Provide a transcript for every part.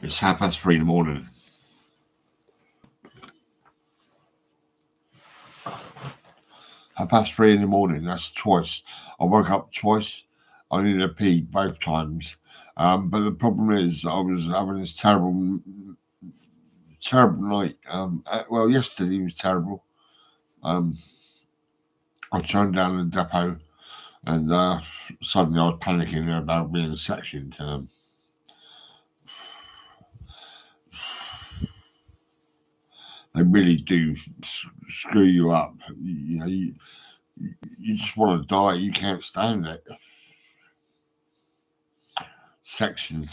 It's 3:30 in the morning. 3:30 in the morning. That's twice. I woke up twice. I needed to pee both times. But the problem is, I was having this terrible night. Well, yesterday was terrible. I turned down the depot, and suddenly I was panicking about being sectioned. They really do screw you up. You just want to die. You can't stand it. Section.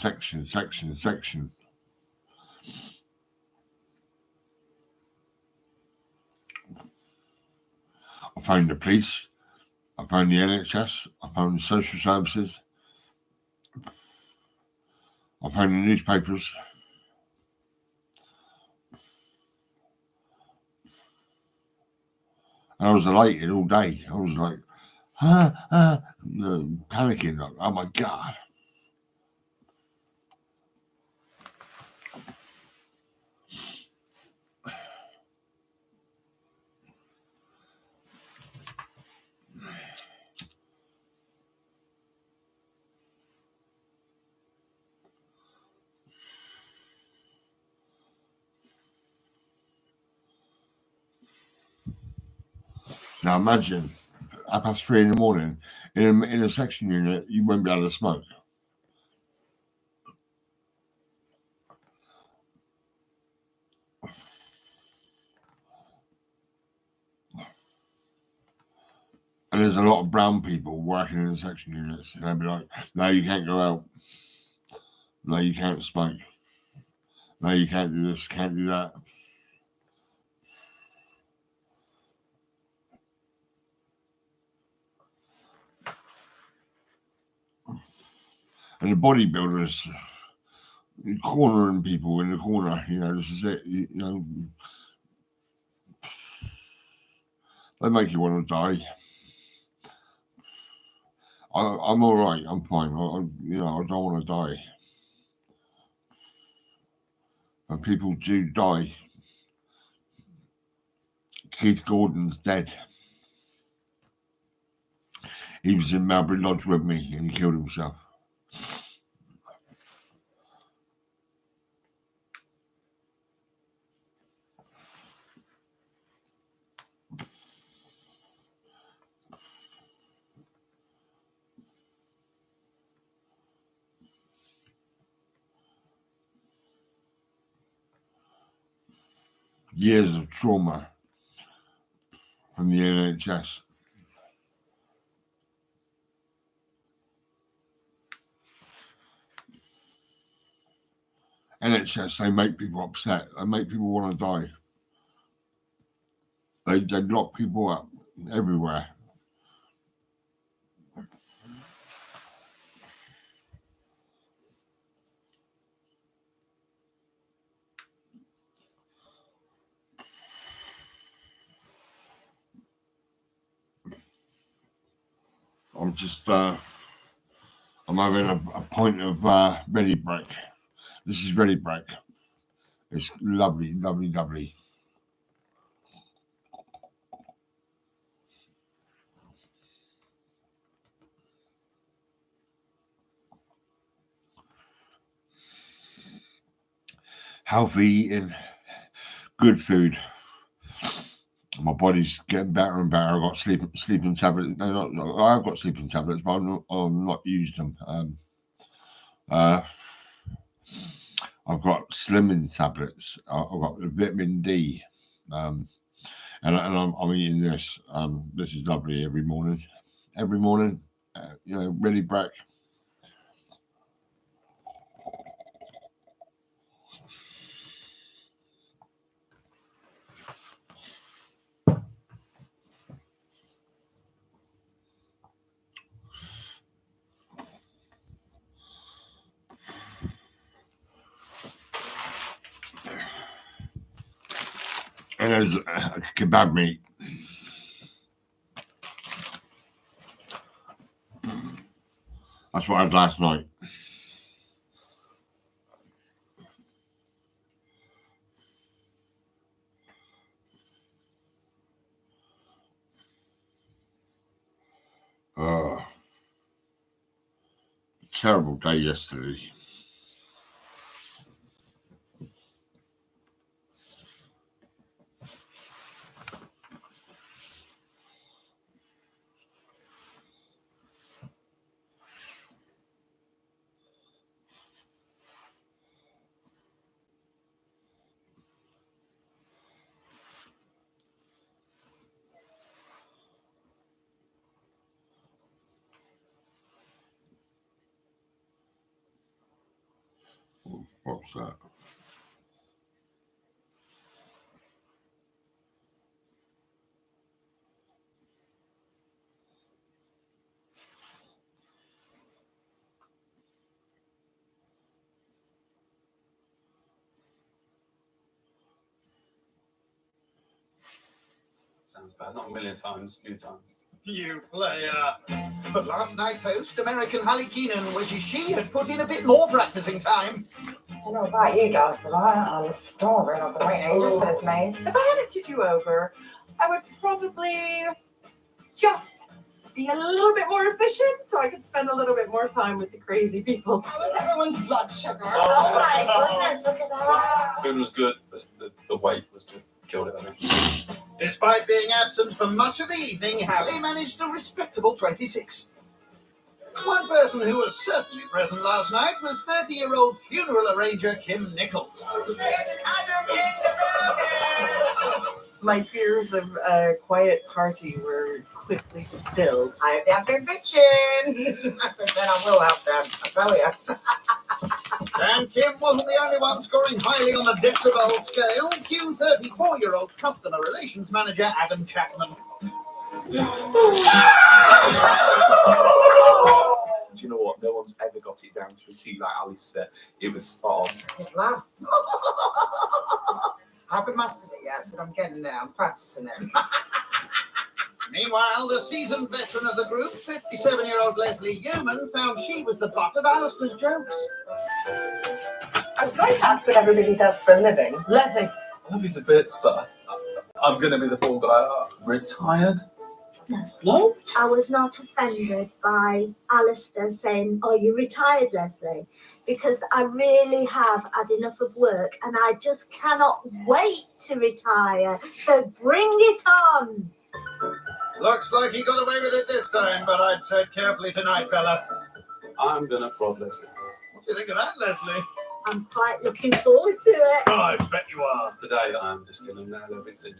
I phoned the police. I phoned the NHS. I phoned the social services. I phoned the newspapers. And I was elated all day. I was like, panicking. Like, oh my God. Now imagine 3:30 in the morning in a section unit, you won't be able to smoke. And there's a lot of brown people working in the section units, and they'll be like, "No, you can't go out. No, you can't smoke. No, you can't do this. Can't do that." And the bodybuilders cornering people in the corner. This is it. They make you want to die. I'm all right. I'm fine. I don't want to die. And people do die. Keith Gordon's dead. He was in Melbourne Lodge with me, and he killed himself. Years of trauma from the NHS. NHS, they make people upset. They make people want to die. They lock people up everywhere. I'm having a pint of Ready Brek. This is Ready Brek. It's lovely. Healthy eating, good food. My body's getting better and better. I've got sleeping tablets. No, I've got sleeping tablets, but I'm not using them. I've got slimming tablets. I've got vitamin D, and I'm eating this. This is lovely every morning. Ready Brek. And there's kebab meat. That's what I had last night. terrible day yesterday. What's that? Sounds bad. Not a million times, a few times. You player. But last night's host, American Holly Keenan, wishes she had put in a bit more practicing time. I don't know about you guys, but I'm starving. I've been waiting ages for this, mate. If I had it to do over, I would probably just be a little bit more efficient so I could spend a little bit more time with the crazy people. How is everyone's blood sugar? Oh my goodness, look at that. Food was good, but the weight was just killed it, I think. Despite being absent for much of the evening, Hallie managed a respectable 26. One person who was certainly present last night was 30-year-old funeral arranger Kim Nichols. My fears of a quiet party were quickly distilled. I've been bitching. But then I will help them, I tell you. And Kim wasn't the only one scoring highly on the decibel scale. Cue 34-year-old customer relations manager Adam Chapman. Do you know what? No one's ever got it down to a T like Alice said. It was spot on. His laugh. I haven't mastered it yet, but I'm getting there. I'm practicing it. Meanwhile, the seasoned veteran of the group, 57-year-old Leslie Yeoman, found she was the butt of Alistair's jokes. I was going to ask what everybody does for a living. Leslie. I love you to bits, but I'm going to be the fall guy. Retired? No? I was not offended by Alistair saying, "Oh, you retired, Leslie," because I really have had enough of work and I just cannot wait to retire. So bring it on. Looks like he got away with it this time, but I'd tread carefully tonight, fella. I'm going to prod Leslie. What do you think of that, Leslie? I'm quite looking forward to it. Oh, I bet you are. Today, I'm just going to nail everything.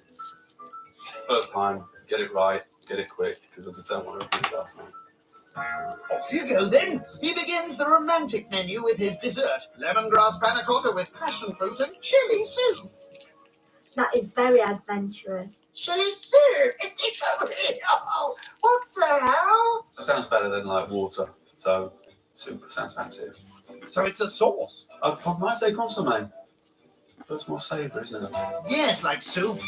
First time, get it right, get it quick, because I just don't want to repeat last night. Off you go then. He begins the romantic menu with his dessert, lemongrass panna cotta with passion fruit and chili soup. That is very adventurous. Chili soup? Is it over here? Oh, what the hell? It sounds better than like water, so soup sounds fancier. So it's a sauce. I might say consomme. That's more savoury, isn't it? Yes, like soup.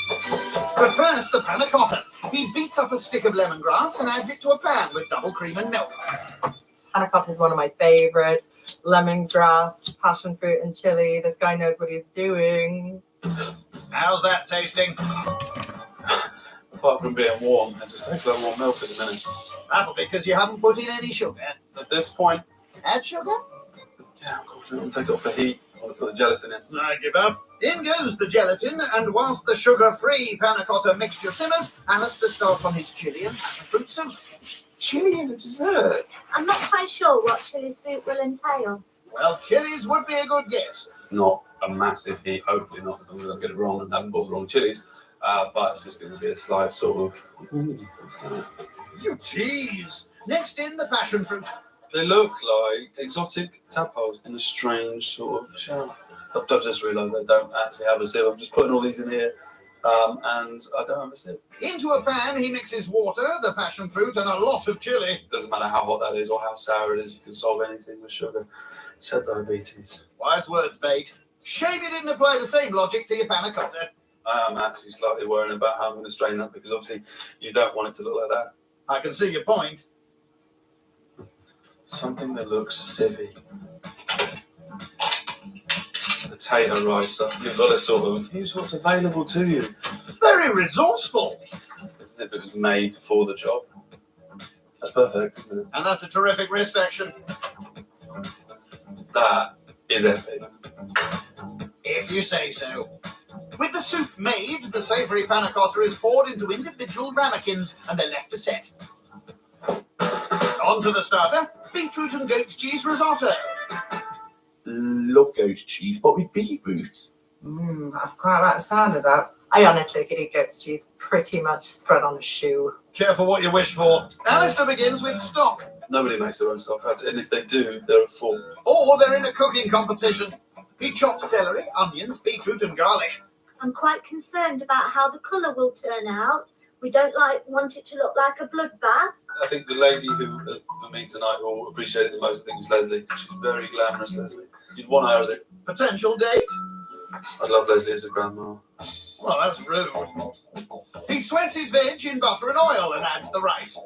But first, the panna cotta. He beats up a stick of lemongrass and adds it to a pan with double cream and milk. Panna cotta is one of my favorites. Lemongrass, passion fruit, and chili. This guy knows what he's doing. How's that tasting? Apart from being warm, it just tastes like warm milk at the minute. That'll be because you haven't put in any sugar. At this point, Add sugar? yeah, I'm confident. Take it off the heat. I want to put the gelatin in. I give up. In goes the gelatin, and whilst the sugar-free panna cotta mixture simmers, Alistair starts on his chili and passion fruit soup. Chili and a dessert? I'm not quite sure what chili soup will entail. Well, chilies would be a good guess. It's not a massive heat, hopefully not, because I'm going to get it wrong and haven't bought the wrong chilies. But it's just going to be a slight sort of. You tease. Next in, the passion fruit. They look like exotic tadpoles in a strange sort of shell. I've just realised I don't actually have a sieve. I'm just putting all these in here, and I don't have a sieve. Into a pan, he mixes water, the passion fruit, and a lot of chili. Doesn't matter how hot that is or how sour it is, you can solve anything with sugar. Said diabetes. Wise words, mate. Shame you didn't apply the same logic to your panna cotta. I am actually slightly worrying about how I'm going to strain that, because obviously you don't want it to look like that. I can see your point. Something that looks civvy. Potato ricer. You've got to sort of use what's available to you. Very resourceful. As if it was made for the job. That's perfect, isn't it? And that's a terrific wrist action. That is epic. If you say so. With the soup made, the savoury panna cotta is poured into individual ramekins and they're left to set. On to the starter, beetroot and goat cheese risotto. Love goat cheese, but with beetroot. I quite like the sound of that. I honestly could eat goat's cheese pretty much spread on a shoe. Careful what you wish for. Alistair begins with stock. Nobody makes their own stock, and if they do, they're a fool. Or they're in a cooking competition. He chops celery, onions, beetroot and garlic. I'm quite concerned about how the colour will turn out. We don't want it to look like a bloodbath. I think the lady who, for me tonight, who will appreciate it the most, I think, is Leslie. She's very glamorous, Leslie. You'd want her as a... Potential date? I love Leslie as a grandma. Well, that's rude. He sweats his veg in butter and oil and adds the rice.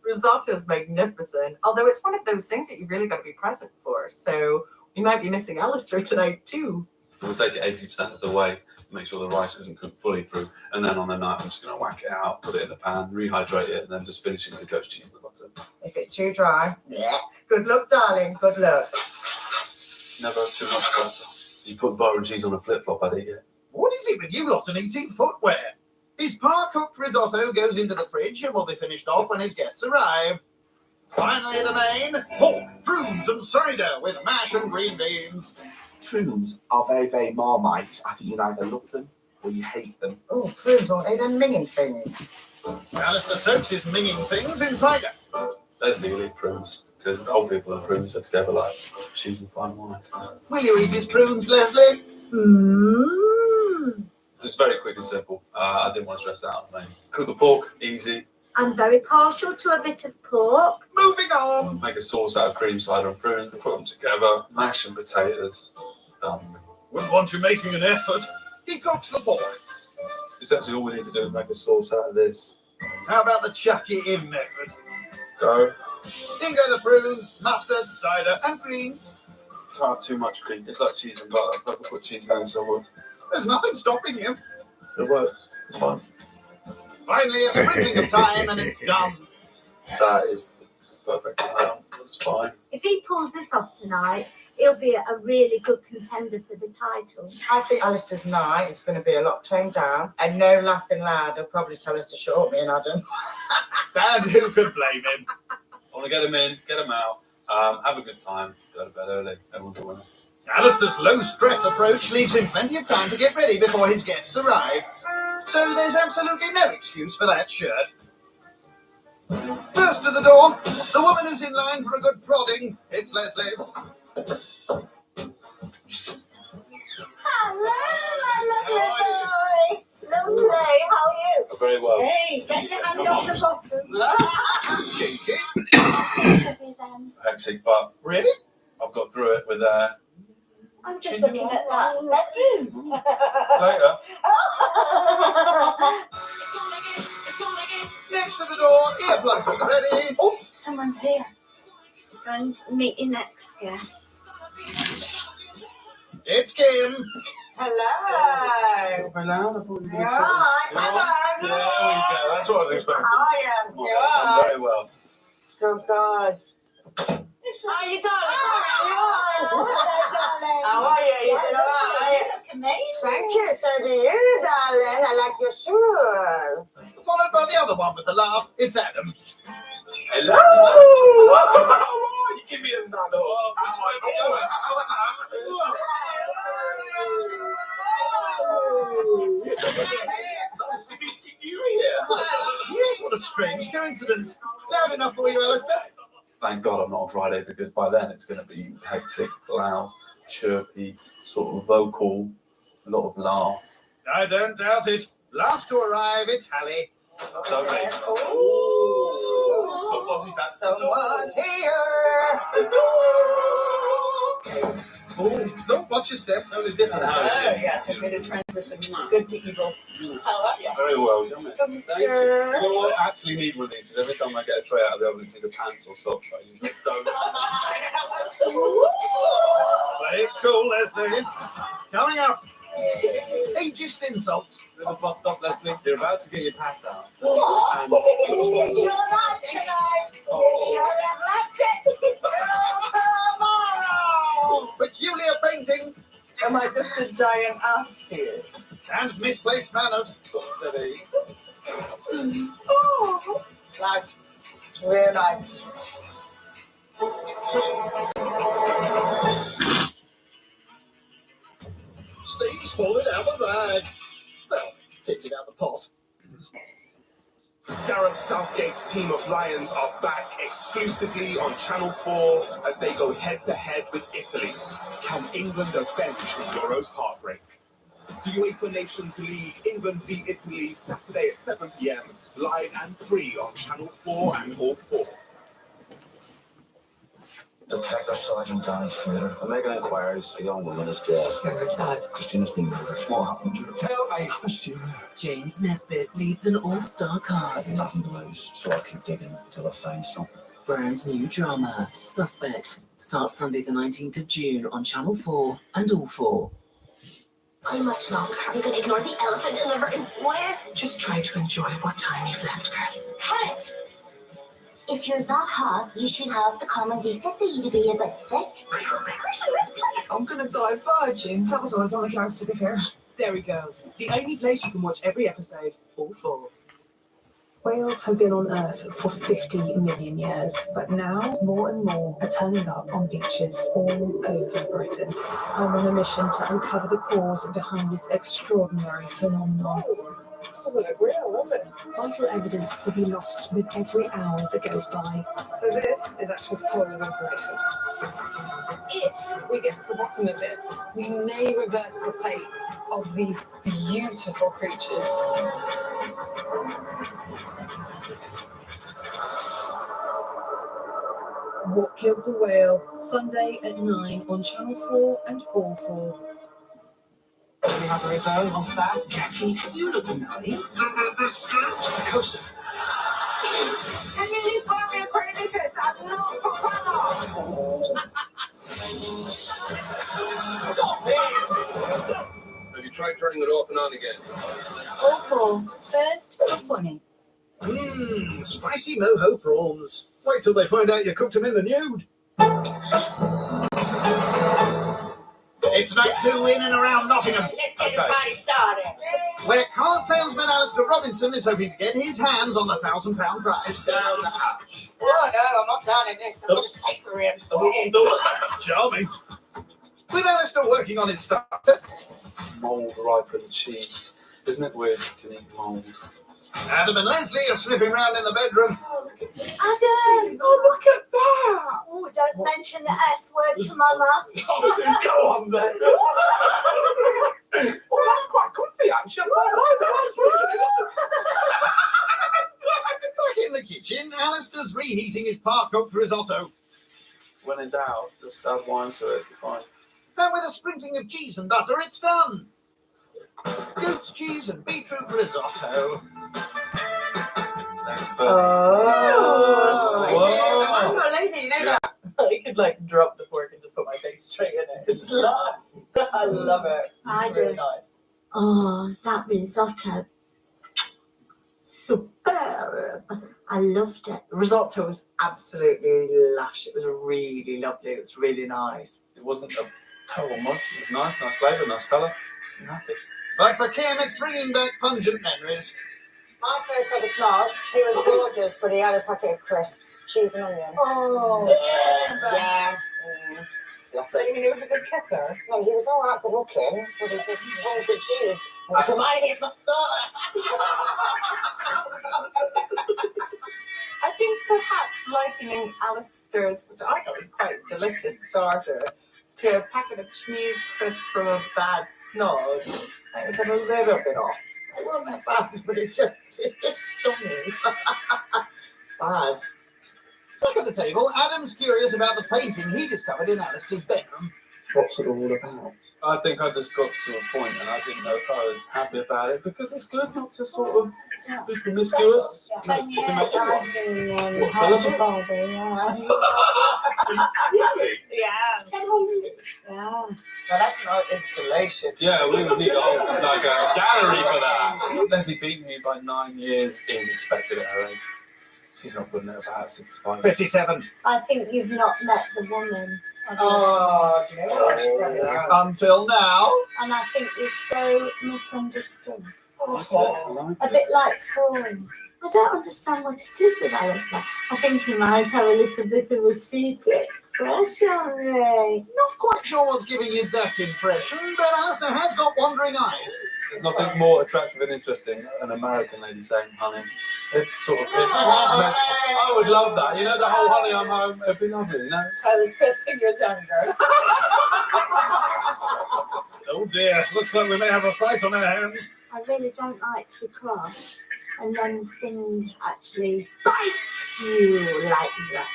Risotto is magnificent, although it's one of those things that you really got to be present for. So we might be missing Alistair tonight too. We'll take it 80% of the way, make sure the rice isn't cooked fully through, and then on the night I'm just going to whack it out, put it in the pan, rehydrate it, and then just finish it with the goat cheese and the butter. If it's too dry, good luck, darling. Good luck. Never had too much butter. You put butter and cheese on a flip-flop, I'd eat it. What is it with you lot and eating footwear? His par-cooked risotto goes into the fridge and will be finished off when his guests arrive. Finally, the main, pork, prunes and cider with mash and green beans. Prunes are very, very Marmite. I think you either love them or you hate them. Oh, prunes, aren't they? They're minging things. Alistair soaks his minging things in cider. Leslie will eat prunes, because old people and prunes are together like cheese and fine wine. Will you eat his prunes, Leslie? It's very quick and simple. I didn't want to stress out. I mean, cook the pork, easy. I'm very partial to a bit of pork. Moving on. Make a sauce out of cream, cider and prunes and put them together. Mash and potatoes. Done. Wouldn't want you making an effort. He cooks the pork. Essentially all we need to do is make a sauce out of this. How about the chuck it in method? Go. In go the prunes, mustard, cider and cream. Can't have too much cream. It's like cheese and butter. If I could put cheese down, so I would. There's nothing stopping you. It works. It's fine. Finally, a sprinkling of thyme and it's done. That is the perfect amount. That's fine. If he pulls this off tonight, he'll be a really good contender for the title. I think Alistair's night is going to be a lot toned down, and no laughing lad will probably tell us to shut up, me and Adam. And who could blame him? I want to get them in, get them out, have a good time, go to bed early. Everyone's a winner. Alistair's low-stress approach leaves him plenty of time to get ready before his guests arrive. So there's absolutely no excuse for that shirt. First to the door, the woman who's in line for a good prodding. It's Leslie. Hello, my lovely boy. Lovely, how are you? Very well. Hey, get your hand off the bottom. Cheeky. Heavy then. Hectic, but Really? I've got through it with I'm just looking at that bedroom. later. Next to the door, earplugs at the ready. Oh, someone's here. Go and meet your next guest. It's Kim. Hello. Very loud. I thought you were going to You're right. There we go. That's what I was expecting. How are you? Well, You're I'm right. very well. Good God. How you doing? How are you? You doing all right? You look amazing. Thank you. So do you, darling. I like your shoes. Followed by the other one with the laugh. It's Adam. Hello. You give me a nod. Nice meeting you here. Yes, what a strange coincidence. Loud enough for you, Alistair? Thank God I'm not on Friday, because by then it's going to be hectic, loud, chirpy, sort of vocal, a lot of laugh. I don't doubt it. Last to arrive, it's Hallie. Sorry. Someone's here. Oh, don't watch your step. No, it's different. How are you? Yes, I made a transition. Good to evil. How are you? Very well, young man. Good, Thank you. monsieur. You know what? I actually need one of these, because every time I get a tray out of the oven, it's either pants or socks. I usually don't. Play it cool, Leslie. Coming up. Ageist insults. There's a bus stop, Leslie. You're about to get your pass out. What? And It's your night tonight. It's your left it. Come on. peculiar painting Am I just a giant ass to you? and misplaced manners. Oh, Nice. Real nice. Steve swallowed out the bag. Well, tipped it out the pot. Gareth Southgate's team of Lions are back exclusively on Channel 4 as they go head-to-head with Italy. Can England avenge the Euros heartbreak? The UEFA Nations League, England v Italy, Saturday at 7 p.m, live and free on Channel 4 and All 4. Detective Sergeant Danny Schmider. I'm making inquiries. A young woman is dead. Her dad. Christina's been murdered. What happened to her? Tell me, Christina. James Nesbitt leads an all-star I've cast. nothing to lose, so I'll keep digging until I find something. Brand new drama, Suspect, starts Sunday the 19th of June on Channel 4 and All 4. How much longer? I'm going to ignore the elephant in the room. Where? Just try to enjoy what time you've left, girls. Cut! If you're that hot, you should have the common decency to be a bit thick. I'm gonna die virgin. That was always on the cards, to be fair. There he goes. The only place you can watch every episode, All 4. Whales have been on Earth for 50 million years, but now more and more are turning up on beaches all over Britain. I'm on a mission to uncover the cause behind this extraordinary phenomenon. This doesn't look real, does it? Vital evidence will be lost with every hour that goes by. So this is actually full of information. If we get to the bottom of it, we may reverse the fate of these beautiful creatures. What Killed the Whale, Sunday at 9 on Channel 4 and All 4. We have a return on staff. Jackie, you look nice. It's a coaster. can you leave for me a pretty kiss? I'm no Have you tried turning it off and on again? All 4, first of 20. Spicy mojo prawns. Wait till they find out you cooked them in the nude. It's night 2 in and around Nottingham, Let's get this party started. where car salesman Alistair Robinson is hoping to get his hands on the £1,000 prize. Down the hatch. Oh, no, I'm not down in this. I'm going to sacre him. Charming. With Alistair working on his starter, Mould ripened cheese. Isn't it weird you can eat mould? Adam and Leslie are sniffing around in the bedroom. Adam! Oh, look at that! Oh, don't mention the S word to Mama. Go on, then. Well, that's quite comfy, actually. Back in the kitchen, Alistair's reheating his par-cooked risotto. When in doubt, just add wine to it. Fine. And with a sprinkling of cheese and butter, it's done. Goat's cheese and beetroot risotto. Next first. Oh, Whoa. I'm not a lady, you know that. I could like drop the fork and just put my face straight in it. It's I love it. I Really do. nice. Oh, that risotto. Superb. I loved it. The risotto was absolutely lush. It was really lovely. It was really nice. It wasn't a terrible much. It was nice, nice flavour, nice colour. I'm happy. Like for Kim, it's bringing back pungent memories. My first ever snog, he was gorgeous, but he had a packet of crisps, cheese and onion. Oh, Yeah. So you mean he was a good kisser? No, he was all right good looking, but he just changed with cheese. And it reminded me of my son. I think perhaps likening Alistair's, which I thought was quite delicious starter, to a packet of cheese crisps from a bad snog, I would put a little bit off. It wasn't that bad, but it just stung me. Bad. Back at the table, Adam's curious about the painting he discovered in Alistair's bedroom. What's it all about? I think I just got to a point and I didn't know if I was happy about it because it's good not to sort of be promiscuous. You know, you can make it. What's that? Yeah. Yeah. Now that's not installation. Yeah, we would need a whole like a gallery for that. Leslie beating me by 9 years is expected at her age. She's not putting it about 65. 57. I think you've not met the woman. Oh, do you know what? I should probably have. Until now. And I think you're so misunderstood. I A bit like Freud. I don't understand what it is with Alistair. I think he might have a little bit of a secret crush on me. Not quite sure what's giving you that impression, but Alistair has got wandering eyes. There's nothing more attractive and interesting than an American lady saying honey. It sort of, I would love that. You know, the whole honey, I'm home. It'd be lovely, you know? I was 15 years younger. Oh dear, looks like we may have a fight on our hands. I really don't like to be cross. And then this thing actually bites you like that.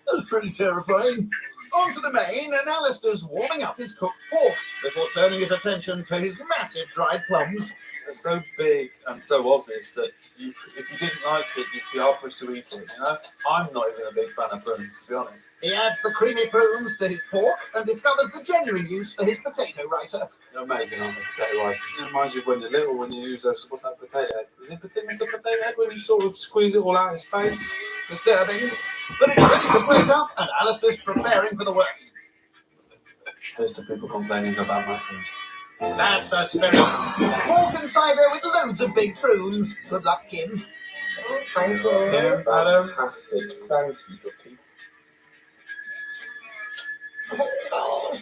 That was pretty terrifying. On to the main, and Alistair's warming up his cooked pork before turning his attention to his massive dried plums. They're so big and so obvious that if you didn't like it, you'd be hard pushed to eat it, you know? I'm not even a big fan of prunes, to be honest. He adds the creamy prunes to his pork and discovers the genuine use for his potato ricer. They're amazing, aren't they, potato rices? It reminds you of when you're little, when you use those, what's that potato head? Is it Mr. Potato Head, when you sort of squeeze it all out his face? Disturbing, but it's ready to plate up, and Alistair's preparing for the worst. Here's to people complaining about my food. That's the spirit. Pork and cider with loads of big prunes. Good luck, Kim. Thank you. Kim, Adam. Fantastic. Thank you, Ducky. Oh,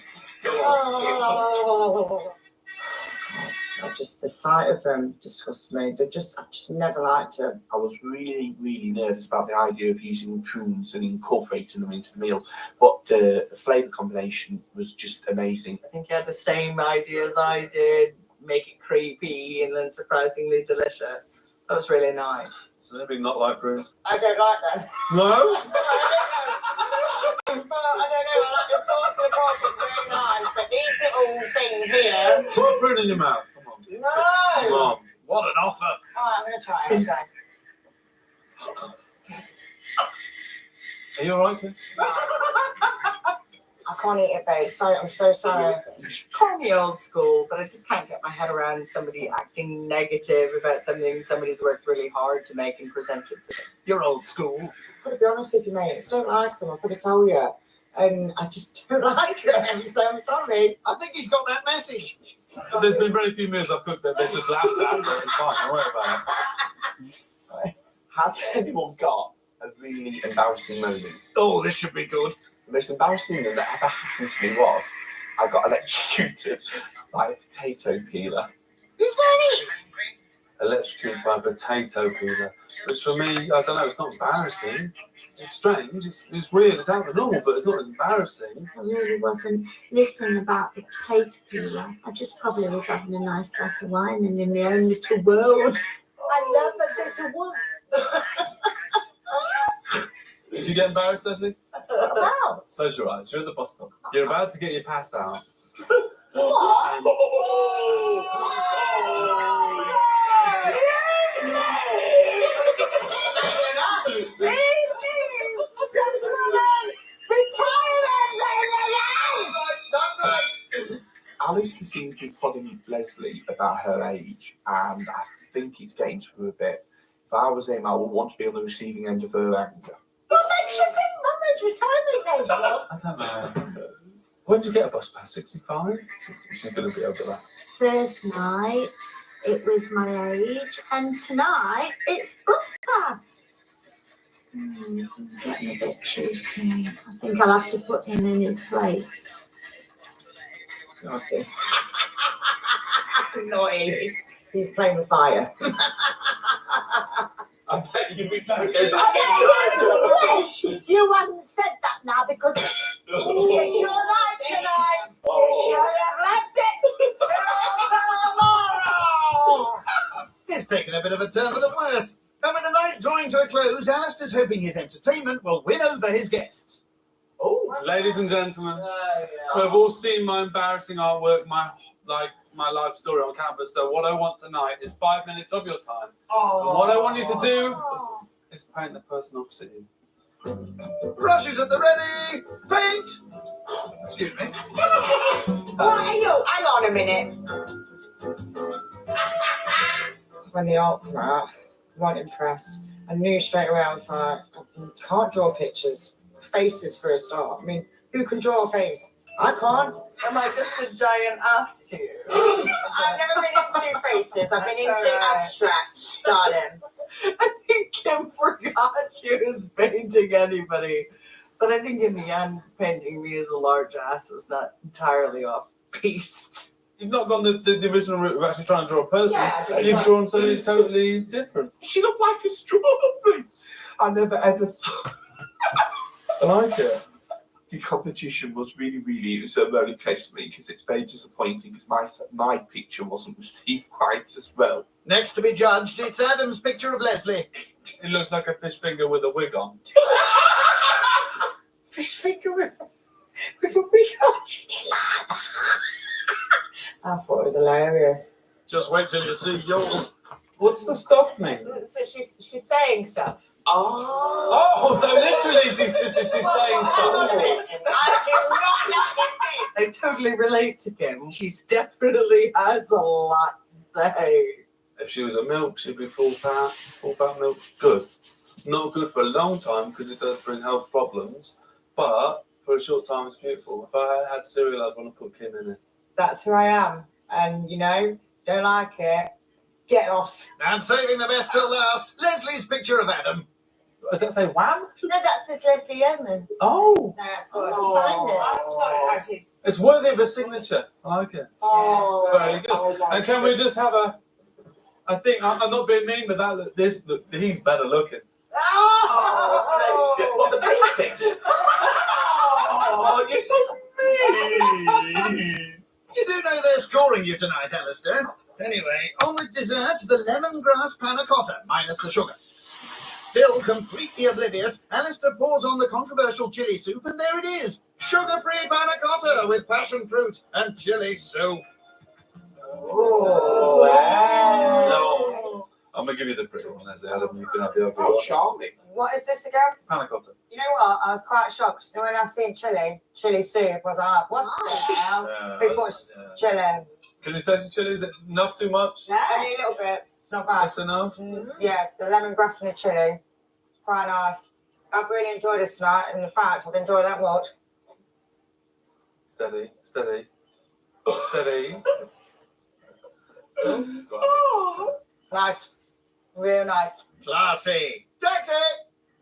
God, just the sight of them disgusts me. I've just never liked them. I was really, really nervous about the idea of using prunes and incorporating them into the meal, but the flavour combination was just amazing. I think you had the same idea as I did. Make it creepy and then surprisingly delicious. That was really nice. So maybe not like prunes. I don't like them. No? I don't know. I like the sauce and the pork is very nice, but these little things here. Put a prune in your mouth. Come on. No. Come on. What an offer. Oh, I'm going to try it. Okay. Are you alright, Kim? I can't eat it, babe. Sorry, I'm so sorry. Call me old school, but I just can't get my head around somebody acting negative about something somebody's worked really hard to make and present it to them. You're old school. I've got to be honest with you, mate. If I don't like them, I've got to tell you. And I just don't like them, so I'm sorry. I think he's got that message. There's been very few meals I've cooked that they just laughed at, but it's fine. Don't worry about it. Sorry. Has anyone got a really embarrassing moment? Oh, this should be good. The most embarrassing thing that ever happened to me was I got electrocuted by a potato peeler. He's very neat. Electrocuted by a potato peeler. Which for me, I don't know, it's not embarrassing. It's strange, it's weird, it's out of the normal, but it's not embarrassing. I really wasn't listening about the potato peeler. I just probably was having a nice glass of wine and in my own little world. I love a bit of wine. Did you get embarrassed, Leslie? Wow. Close your eyes, you're at the bus stop. You're about to get your pass out. What? And Alistair seems to be prodding Leslie about her age, and I think it's getting to her a bit. If I was him, I would want to be on the receiving end of her anger. What makes you think Mama's retirement age, love? I don't know. When did you get a bus pass? 65? She's going to be over that. First night, it was my age, and tonight, it's bus pass. This is getting a bit cheeky. I think I'll have to put him in his place. Naughty. Naughty. He's playing with fire. I bet you'd be very I wish you hadn't said that now because it's your night tonight. You should have left it till tomorrow. It's taken a bit of a turn for the worse. And with the night drawing to a close, Alistair's hoping his entertainment will win over his guests. Oh, ladies and gentlemen, we've all seen my embarrassing artwork, my life story on campus. So what I want tonight is 5 minutes of your time. And what I want you to do is paint the person opposite you. Brushes at the ready. Paint. Excuse me. What are you? Hang on a minute. When the art came out, I wasn't impressed. I knew straight away I was like, I can't draw pictures. Faces for a start. I mean, Who can draw a face? I can't. Am I just a giant ass to you? I've never been into faces. I've been That's into all right. abstract, darling. I think Kim forgot she was painting anybody. But I think in the end, painting me as a large ass was not entirely off piste. You've not gone the original route of actually trying to draw a person. Yeah, just You've like- drawn something totally different. She looked like a strawberry. I never ever thought. I like it. The competition was really, it was very close to me because it's very disappointing because my picture wasn't received quite as well. Next to be judged, it's Adam's picture of Leslie. It looks like a fish finger with a wig on. Fish finger with a wig on. She did like that. I thought it was hilarious. Just wait till you see yours. What's the stuff mean? So she's saying stuff. Oh, so literally she's saying stuff. I do not like this game. I totally relate to Kim. She's definitely has a lot to say. If she was a milk, she'd be full fat milk. Good. Not good for a long time because it does bring health problems, but for a short time it's beautiful. If I had cereal, I'd want to put Kim in it. That's who I am. And, you know, don't like it. Get lost. And saving the best till last, Leslie's picture of Adam. Does that say wham? No, that says Leslie Yeoman. Oh, That's I good. signed it. Actually, it's worthy of a signature. I like it. oh, Very good. And can we just have a? I think I'm not being mean, but he's better looking. What, the painting? Oh, you're so mean. You do know they're scoring you tonight, Alistair. Anyway, on with dessert, the lemongrass panna cotta, minus the sugar. Still completely oblivious, Alistair pours on the controversial chili soup, and there it is. Sugar-free panna cotta with passion fruit and chili soup. oh, wow. I'm gonna give you the pretty one, Leslie. Adam, you can have the ugly Oh, one. charming. What is this again? Panna cotta. You know what? I was quite shocked. So when I seen chili soup, I was like, what the hell? Who puts chili in? Can you say some chili? Is it enough? Too much? Only a little bit. It's not bad. That's enough. Yeah, the lemongrass and the chili. Quite nice. I've really enjoyed this tonight, and in fact, I've enjoyed that much. Steady, steady, steady. Nice. Real nice. Classy. That's it.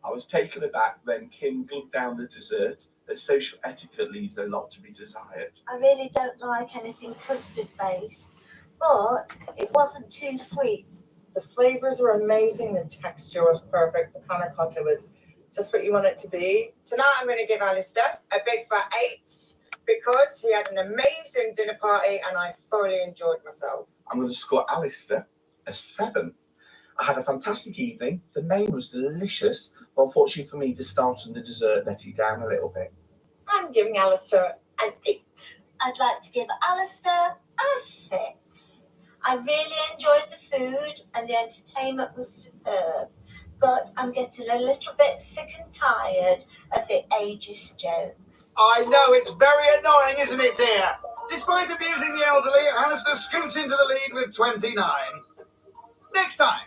I was taken aback when Kim glugged down the dessert. The social etiquette leaves a lot to be desired. I really don't like anything custard based, but it wasn't too sweet. The flavors were amazing. The texture was perfect. The panna cotta was just what you want it to be. Tonight I'm going to give Alistair a big fat 8 because he had an amazing dinner party and I thoroughly enjoyed myself. I'm going to score Alistair a 7. I had a fantastic evening. The main was delicious, but unfortunately for me, the start and the dessert let it down a little bit. I'm giving Alistair an 8. I'd like to give Alistair a 6. I really enjoyed the food and the entertainment was superb, but I'm getting a little bit sick and tired of the ageist jokes. I know, it's very annoying, isn't it, dear? Despite abusing the elderly, Alistair scoots into the lead with 29. Next time.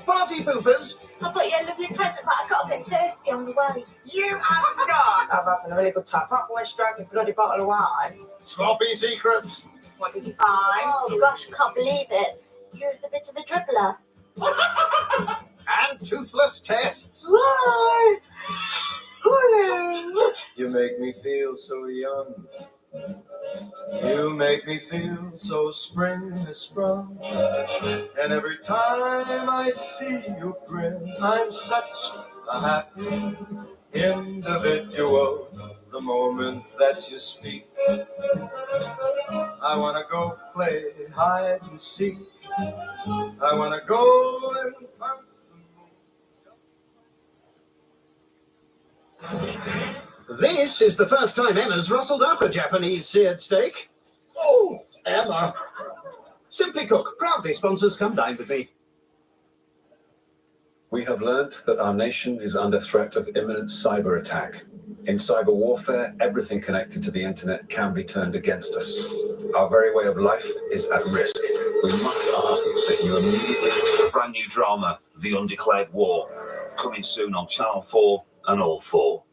Party poopers. I got you a lovely present, but I got a bit thirsty on the way. You have not. I'm having a really good time. Apart from when she drank a bloody bottle of wine. Sloppy secrets. What did you find? Oh gosh, I can't believe it. You was a bit of a dribbler. And toothless tests. Why? Hello. You make me feel so young. You make me feel so spring has sprung. And every time I see you grin, I'm such a happy individual. The moment that you speak, I wanna go play hide and seek. I wanna go and punch the moon. This is the first time Emma's rustled up a Japanese seared steak. Oh, Emma. Simply Cook proudly sponsors Come Dine With Me. We have learned that our nation is under threat of imminent cyber attack. In cyber warfare, everything connected to the internet can be turned against us. Our very way of life is at risk. We must ask that you immediately... Brand new drama, The Undeclared War, coming soon on Channel 4 and all four.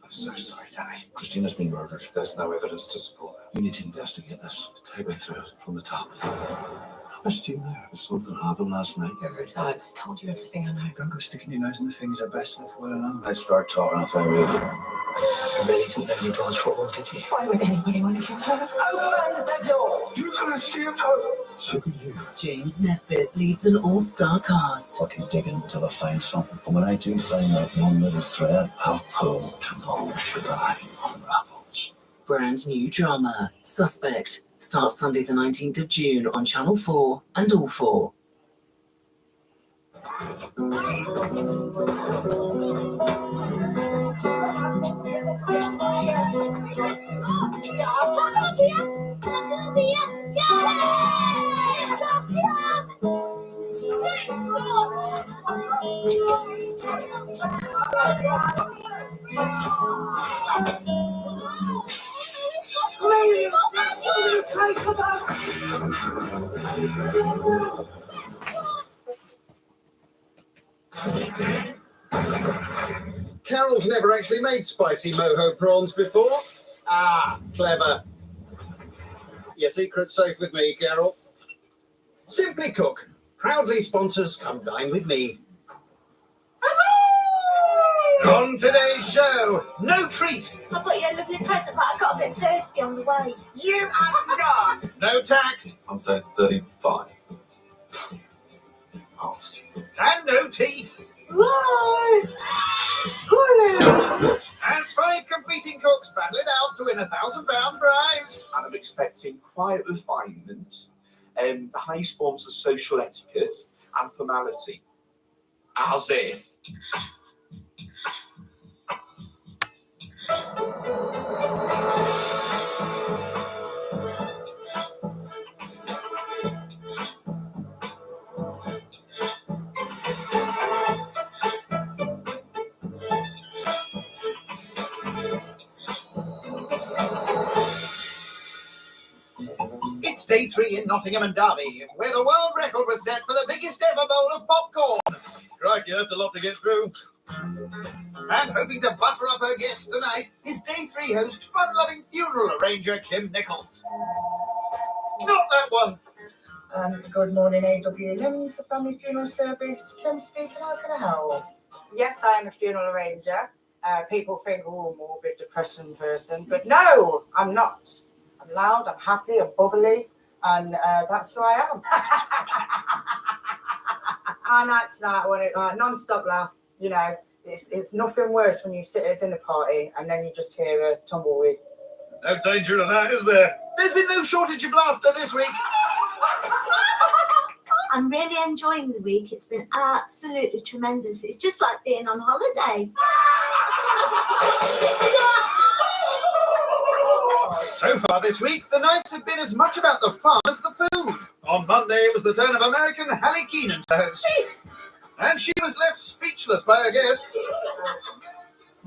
I'm so sorry, Danny. Christina's been murdered. There's no evidence to support that. We need to investigate this. Take me through it from the top. How much do you know? Something happened last night. You're very tired. I've told you everything I know. Don't go sticking your nose in the things are best left well alone. Let's start talking if I really. You really didn't know you dodged for one, did you? Why would anybody want to kill her? Open the door! You could have saved her. So could you. James Nesbitt leads an all-star cast. I keep digging until I find something. And when I do find that one little thread, I'll pull and the whole shebang unravels. Brand new drama, Suspect, starts Sunday the 19th of June on Channel 4 and All 4. Carol's never actually made spicy mojo prawns before. Ah, clever. Your secret's safe with me, Carol. Simply Cook proudly sponsors Come Dine With Me. On today's show, no treat. I got you a lovely present, but I got a bit thirsty on the way. You have not. No tact. I'm saying 35. And no teeth. Right. As 5 competing cooks battle it out to win a £1,000 prize. And I'm expecting quiet refinement, the highest forms of social etiquette and formality. As if. It's day 3 in Nottingham and Derby, where the world record was set for the biggest ever bowl of popcorn. Crikey, that's a lot to get through. And hoping to butter up her guests tonight is day 3 host, fun-loving funeral arranger Kim Nichols. Not that one. Good morning, AW Limbs, the family funeral service. Kim speaking, how can I help? Yes, I am a funeral arranger. People think, oh, morbid, depressing person. But no, I'm not. I'm loud, I'm happy, I'm bubbly, and that's who I am. Our night tonight, I want it like non-stop laugh. You know, it's nothing worse when you sit at a dinner party and then you just hear a tumbleweed. No danger of that, is there? There's been no shortage of laughter this week. I'm really enjoying the week. It's been absolutely tremendous. It's just like being on holiday. So far this week, the nights have been as much about the fun as the food. On Monday, it was the turn of American Hallie Keenan to host. Jeez. And she was left speechless by her guests.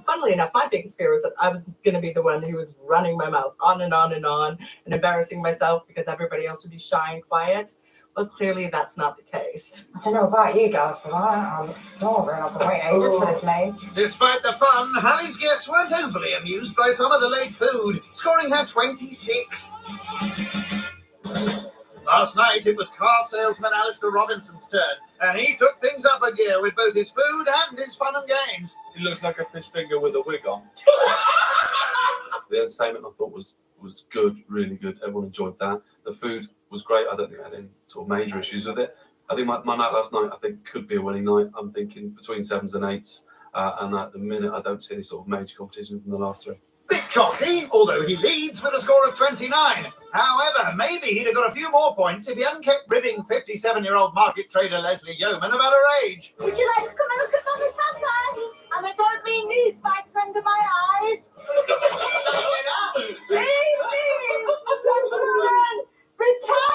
Funnily enough, my biggest fear was that I was going to be the one who was running my mouth on and on and on and embarrassing myself because everybody else would be shy and quiet. Well, clearly that's not the case. I don't know about you guys, but I'm starving. I've been waiting ages for this name. Despite the fun, Hallie's guests weren't overly amused by some of the late food, scoring her 26. Last night, it was car salesman Alistair Robinson's turn, and he took things up a gear with both his food and his fun and games. He looks like a fish finger with a wig on. The entertainment I thought was good, really good. Everyone enjoyed that. The food was great. I don't think I had any sort of major issues with it. I think my night last night, I think, could be a winning night. I'm thinking between 7s and 8s. And at the minute, I don't see any sort of major competition from the last 3. Bit cocky, although he leads with a score of 29. However, maybe he'd have got a few more points if he hadn't kept ribbing 57-year-old market trader Leslie Yeoman about her age. Would you like to come and look at Mommy's handbags? And I don't mean these bags under my eyes. Retirement!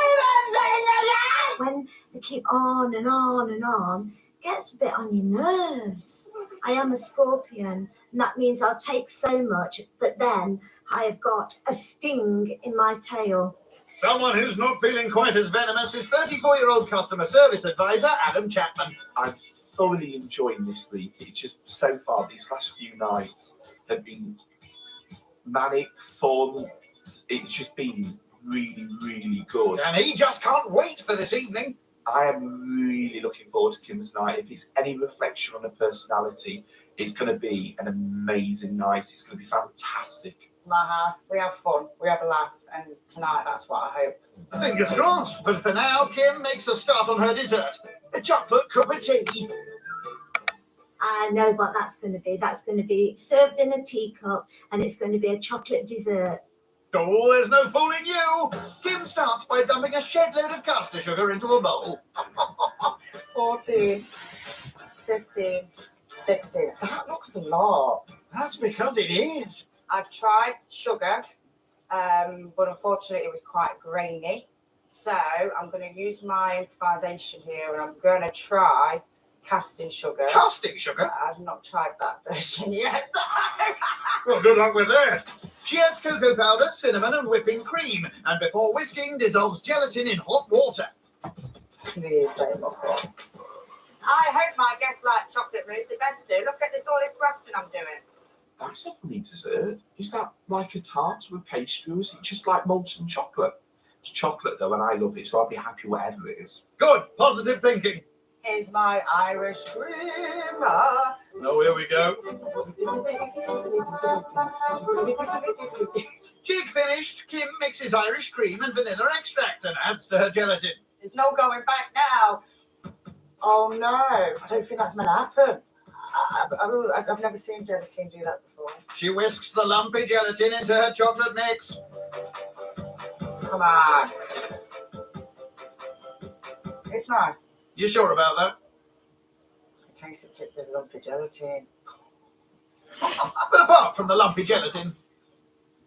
When they keep on and on and on, it gets a bit on your nerves. I am a Scorpion, and that means I'll take so much, but then I have got a sting in my tail. Someone who's not feeling quite as venomous is 34-year-old customer service advisor Adam Chapman. I'm thoroughly enjoying this week. It's just so far, these last few nights have been manic, fun. It's just been really, really good. And he just can't wait for this evening. I am really looking forward to Kim's night. If it's any reflection on her personality, it's going to be an amazing night. It's going to be fantastic. My house, we have fun, we have a laugh, and tonight that's what I hope. Fingers crossed. But for now, Kim makes a start on her dessert. A chocolate cup of tea. I know what that's going to be. That's going to be served in a teacup, and it's going to be a chocolate dessert. Oh, there's no fooling you. Kim starts by dumping a shed load of caster sugar into a bowl. 14, 15, 16. That looks a lot. That's because it is. I've tried sugar, but unfortunately it was quite grainy. So I'm going to use my improvisation here, and I'm going to try casting sugar. Casting sugar? I've not tried that version yet. Well, good luck with that. She adds cocoa powder, cinnamon, and whipping cream, and before whisking, dissolves gelatin in hot water. Please don't look it. I hope my guests like chocolate mousse the best do. Look at all this grafting I'm doing. That's a funny dessert. Is that like a tart or a pastry, or is it just like molten chocolate? It's chocolate though, and I love it, so I'll be happy whatever it is. Good, positive thinking. Here's my Irish creamer. Oh, here we go. Jig finished. Kim mixes Irish cream and vanilla extract and adds to her gelatin. There's no going back now. Oh no, I don't think that's meant to happen. I've never seen gelatin do that before. She whisks the lumpy gelatin into her chocolate mix. Come on. It's nice. You sure about that? It tastes like the lumpy gelatin. But apart from the lumpy gelatin,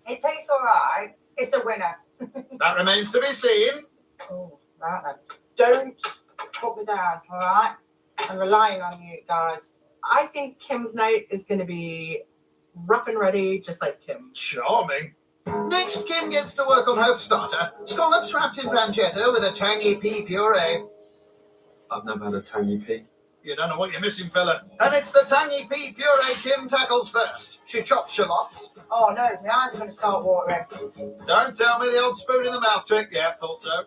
It tastes all right. It's a winner. that remains to be seen. Oh, right then. Don't put me down, all right? I'm relying on you guys. I think Kim's night is going to be rough and ready, just like Kim. Charming. Next, Kim gets to work on her starter. Scallops wrapped in pancetta with a tangy pea puree. I've never had a tangy pea. You don't know what you're missing, fella. And it's the tangy pea puree Kim tackles first. She chops shallots. Oh no, my eyes are going to start watering. Don't tell me the old spoon in the mouth trick. Yeah, thought so.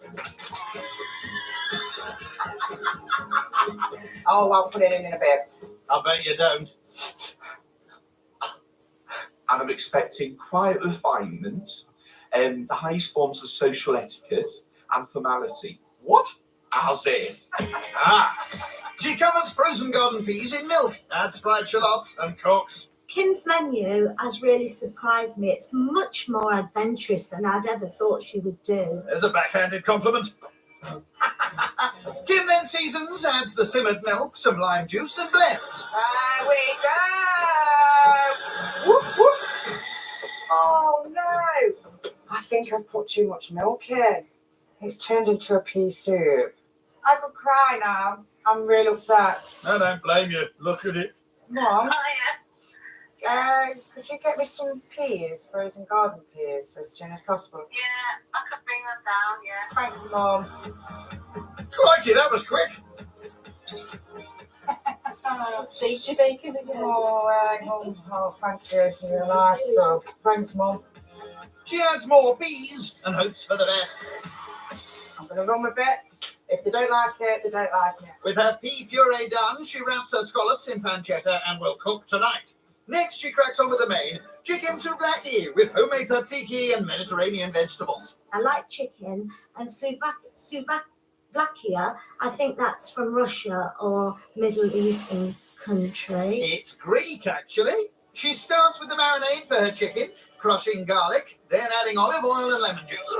Oh, I'll put it in a bit. I bet you don't. And I'm expecting quiet refinement, the highest forms of social etiquette and formality. What? As if. She covers frozen garden peas in milk, adds fried shallots, and cooks. Kim's menu has really surprised me. It's much more adventurous than I'd ever thought she would do. There's a backhanded compliment. Kim then seasons, adds the simmered milk, some lime juice, and blends. There we go! Whoop, whoop. Oh no! I think I've put too much milk in. It's turned into a pea soup. I could cry now. I'm really upset. I don't blame you. Look at it. Mom? Could you get me some peas, frozen garden peas, as soon as possible? Yeah, I could bring them down, yeah. Thanks, Mom. Crikey, that was quick. Saved your bacon again. Oh, thank you. You're nice. So, thanks, Mom. She adds more peas and hopes for the best. I'm going to run with it. If they don't like it, they don't like it. With her pea puree done, she wraps her scallops in pancetta and will cook tonight. Next, she cracks on with the main, chicken souvlaki with homemade tzatziki and Mediterranean vegetables. I like chicken, and Slovakia, I think that's from Russia or Middle Eastern country. It's Greek, actually. She starts with the marinade for her chicken, crushing garlic, then adding olive oil and lemon juice.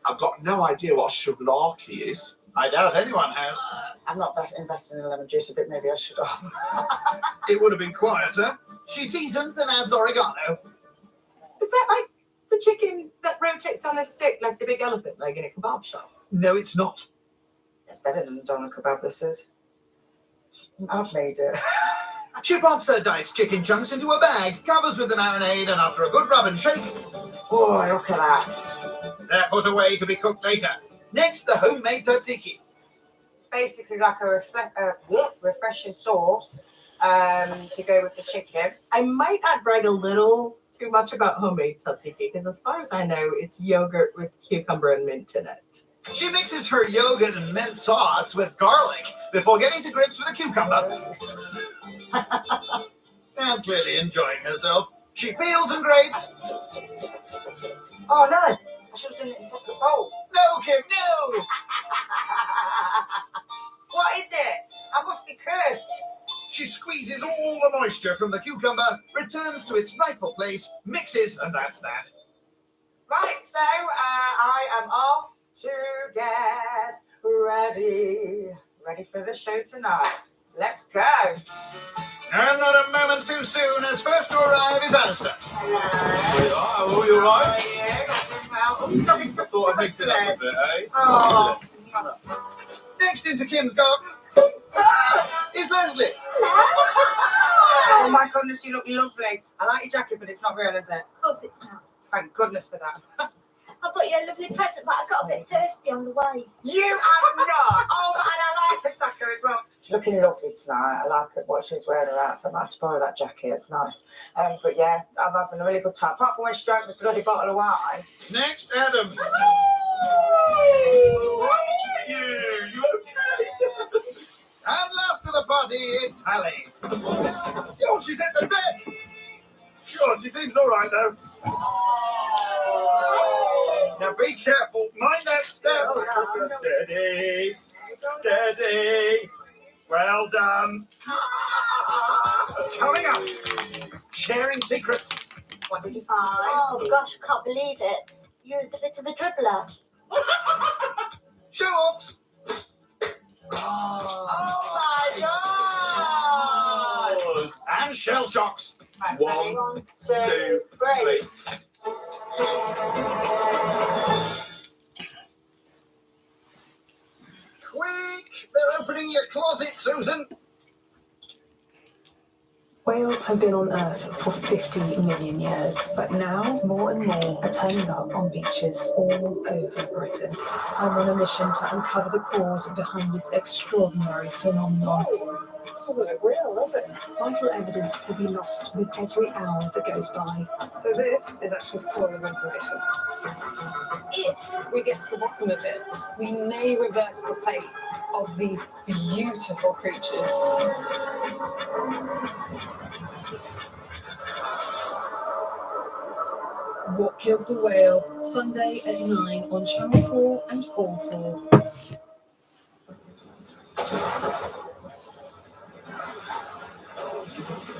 I've got no idea what souvlaki is. I doubt anyone has. I'm not that invested in lemon juice a bit. Maybe I should have. It would have been quieter. She seasons and adds oregano. Is that like the chicken that rotates on a stick like the big elephant leg in a kebab shop? No, it's not. It's better than doner kebab, this is. I've made it. She pops her diced chicken chunks into a bag, covers with the marinade, and after a good rub and shake... Boy, look at that. They're put away to be cooked later. Next, the homemade tzatziki. It's basically like a refreshing sauce to go with the chicken. I might not brag a little too much about homemade tzatziki because, as far as I know, it's yogurt with cucumber and mint in it. She mixes her yogurt and mint sauce with garlic before getting to grips with a cucumber. And clearly enjoying herself, she peels and grates. Oh no! I should have done it in a separate bowl. No, Kim, no! What is it? I must be cursed. She squeezes all the moisture from the cucumber, returns to its rightful place, mixes, and that's that. Right, so I am off to get ready. Ready for the show tonight. Let's go. And not a moment too soon, as first to arrive is Alistair. Oh, you alright? I thought I'd mix it up a bit, eh? Oh. Next into Kim's garden is Leslie. Oh my goodness, you look lovely. I like your jacket, but it's not real, is it? Of course it's not. Thank goodness for that. I got you a lovely present, but I got a bit thirsty on the way. You have not. Oh, and I like Prosecco as well. She's looking lovely tonight. I like what she's wearing her outfit. I might have to borrow that jacket. It's nice. But yeah, I'm having a really good time. Apart from when she drank the bloody bottle of wine. Next, Adam. You okay? And last to the party, it's Hallie. Oh, she's hit the deck. Sure, she seems all right, though. Now be careful. Mind that step. Steady. Steady. Well done. Coming up. Sharing secrets. What did you find? Oh gosh, I can't believe it. You was a bit of a dribbler. Show-offs. Oh my God! And shell shocks. One, two, three. Quick! They're opening your closet, Susan. Whales have been on Earth for 50 million years, but now more and more are turning up on beaches all over Britain. I'm on a mission to uncover the cause behind this extraordinary phenomenon. This doesn't look real, does it? Vital evidence will be lost with every hour that goes by. So this is actually full of information. If we get to the bottom of it, we may reverse the fate of these beautiful creatures. What Killed the Whale, Sunday at 9 on Channel 4 and All 4.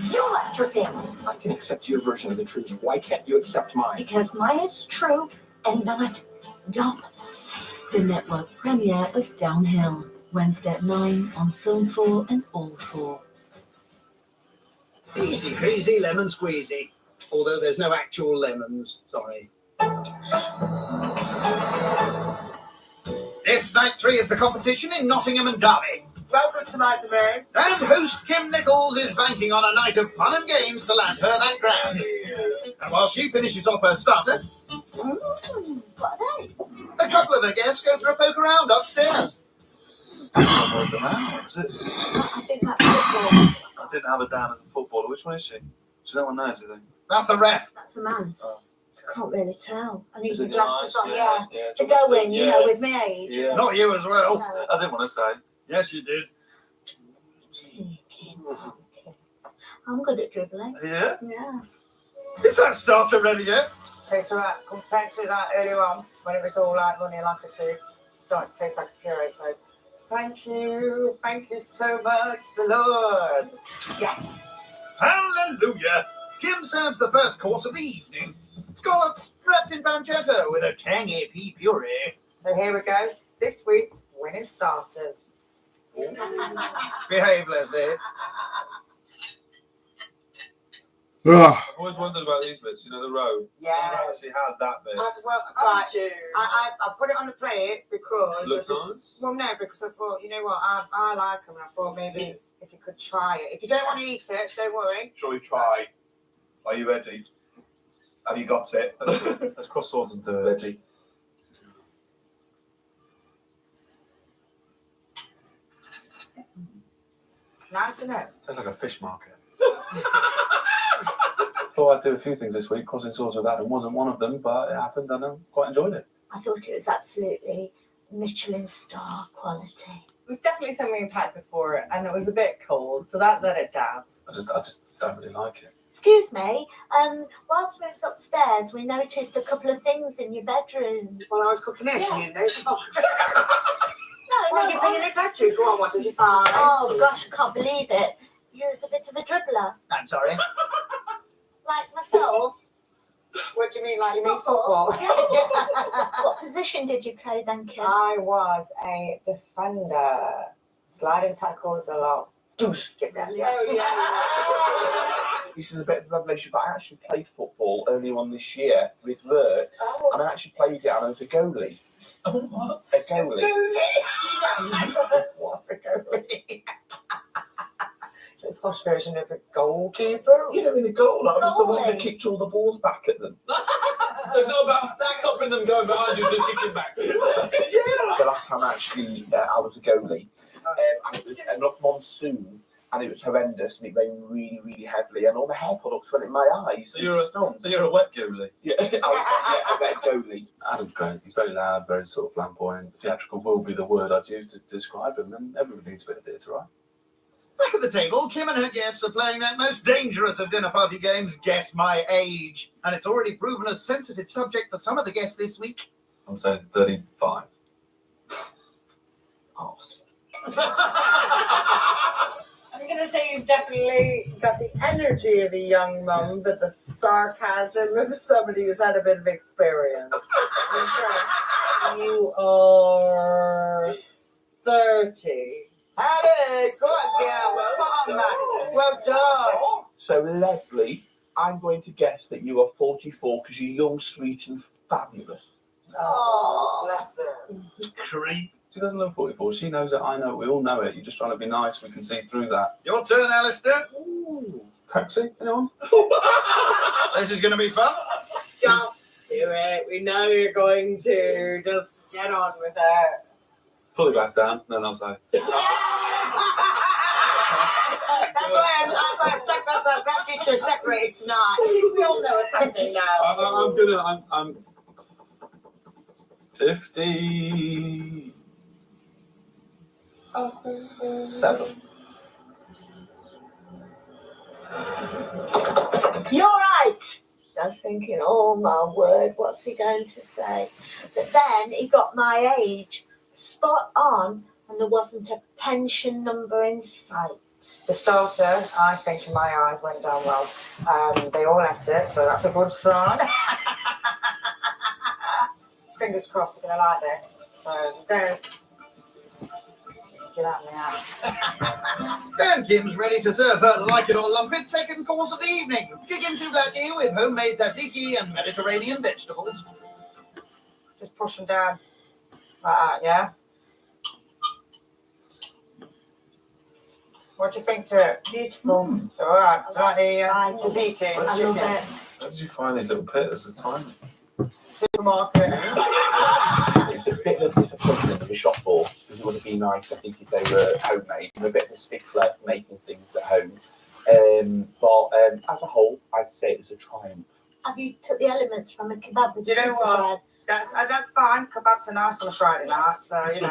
You left her in. I can accept your version of the truth. Why can't you accept mine? Because mine is true and not dumb. The network premiere of Downhill, Wednesday at 9 on Film 4 and All 4. Easy peasy lemon squeezy. Although there's no actual lemons. Sorry. It's night 3 of the competition in Nottingham and Derby. Welcome to my domain. And host Kim Nichols is banking on a night of fun and games to land her that crown. And while she finishes off her starter, What are they? a couple of her guests go for a poke around upstairs. Is it? I think that's football. I didn't have her down as a footballer. Which one is she? She's that one there, do you think? That's the ref. That's a man. Oh. I can't really tell. I need Is my it glasses nice? on, Yeah, yeah. yeah. To Do you want go to- in, you yeah. know, with my age. Yeah. Not you as well. No. I didn't want to say. Yes, you did. I'm good at dribbling. Yeah? Yes. Is that starter ready yet? Tastes alright compared to that earlier on when it was all like running like a soup. It's starting to taste like a puree. So thank you so much, the Lord. Yes. Hallelujah! Kim serves the first course of the evening. Scallops wrapped in pancetta with a tangy pea puree. So here we go. This week's winning starters. Behave, Leslie. Ugh. I've always wondered about these bits, you know, the row. Yes. I've never actually had that bit. Well, right. I put it on the plate because Looks I just, nice. well, no, because I thought, you know what, I like them, and I thought maybe if you could try it. If you don't want to eat it, don't worry. Shall we try? Are you ready? Have you got it? Let's cross swords and do it. Ready? Nice, isn't it? Tastes like a fish market. Thought I'd do a few things this week. Crossing swords with Adam wasn't one of them, but it happened and I quite enjoyed it. I thought it was absolutely Michelin star quality. It was definitely something we've had before, and it was a bit cold, so that let it down. I just don't really like it. Excuse me, whilst we was upstairs, we noticed a couple of things in your bedroom. While I was cooking this, Yeah. you noticed. Oh, No, what have you been in your bedroom? Go on, what did you find? Oh gosh, I can't believe it. You was a bit of a dribbler. I'm sorry. Like myself. What do you mean, like you mean football? What position did you play then, Kim? I was a defender. Sliding tackles a lot. Douche, get down. This is a bit of a revelation, but I actually played football earlier on this year with work, and I actually played it, and I was a goalie. Oh, what? A goalie. What a goalie. It's a posh version of a goalkeeper. You know, in the goal, I was the one that kicked all the balls back at them. So it's not about stopping them going behind you, just kicking back to you. The last time actually I was a goalie, and it was a monsoon, and it was horrendous, and it rained really, really heavily, and all the hair products went in my eyes. So you're a wet goalie? Yeah, I was a wet goalie. Adam's great. He's very loud, very sort of flamboyant. Theatrical will be the word I'd use to describe him, and everybody needs a bit of theatre, right? Back at the table, Kim and her guests are playing that most dangerous of dinner party games, Guess My Age. And it's already proven a sensitive subject for some of the guests this week. I'm saying 35. Arse. I'm going to say you've definitely got the energy of a young mum, but the sarcasm of somebody who's had a bit of experience. You are 30. Howdy, go on, girl. Spot on, man. Well done. So, Leslie, I'm going to guess that you are 44 because you're young, sweet, and fabulous. Oh, bless her. Creep. She doesn't look 44. She knows it. I know it. We all know it. You're just trying to be nice. We can see through that. Your turn, Alistair. Ooh. Taxi, anyone? This is going to be fun. Just do it. We know you're going to. Just get on with it. Pull the glass down, then I'll say. That's why I'm glad you two are separated tonight. We all know what's happening now. I'm 57. You're right. I was thinking, oh my word, what's he going to say? But then he got my age spot on, and there wasn't a pension number in sight. The starter, I think, in my eyes, went down well. They all ate it, so that's a good sign. Fingers crossed they're going to like this. So don't get out of my ass. And Kim's ready to serve her like it or lump it second course of the evening. Chicken souvlaki with homemade tzatziki and Mediterranean vegetables. Just push them down. Like that, yeah? What do you think to it? Beautiful. It's all right. Do you like the tzatziki? I love it. How did you find these little pits? The time? Supermarket. It's a bit of a disappointment in the shop floor because it would have been nice, I think, if they were homemade. I'm a bit of a stickler for making things at home. But as a whole, I'd say it was a triumph. Have you took the elements from a kebab with Do you know what? That's fine. Kebabs are nice on a Friday night, so, you know.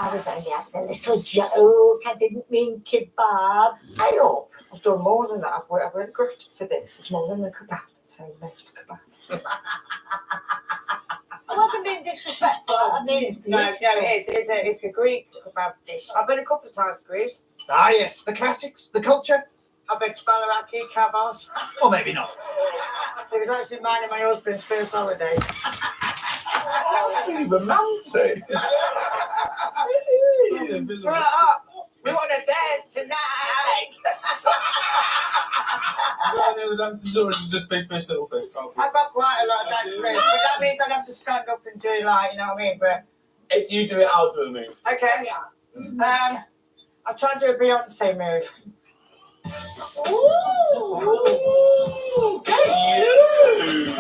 I was only having a little joke. I didn't mean kebab. Hey up. I've done more than that. I've really grafted for this. It's more than a kebab. It's homemade kebab. I wasn't being disrespectful. I mean, it's No, beautiful. it's a Greek kebab dish. I've been a couple of times to Greece. Ah, yes, the classics, the culture. I've been to Balaraki, Kavos. Or maybe not. It was actually mine and my husband's first holiday. That's really romantic. We're like, oh, we want to dance tonight. You got any other dances or is it just big fish, little fish? I've got quite a lot of dances, but that means I'd have to stand up and do like, you know what I mean? But If you do it, I'll do the move. okay. I'll try and do a Beyonce move. Ooh, get you!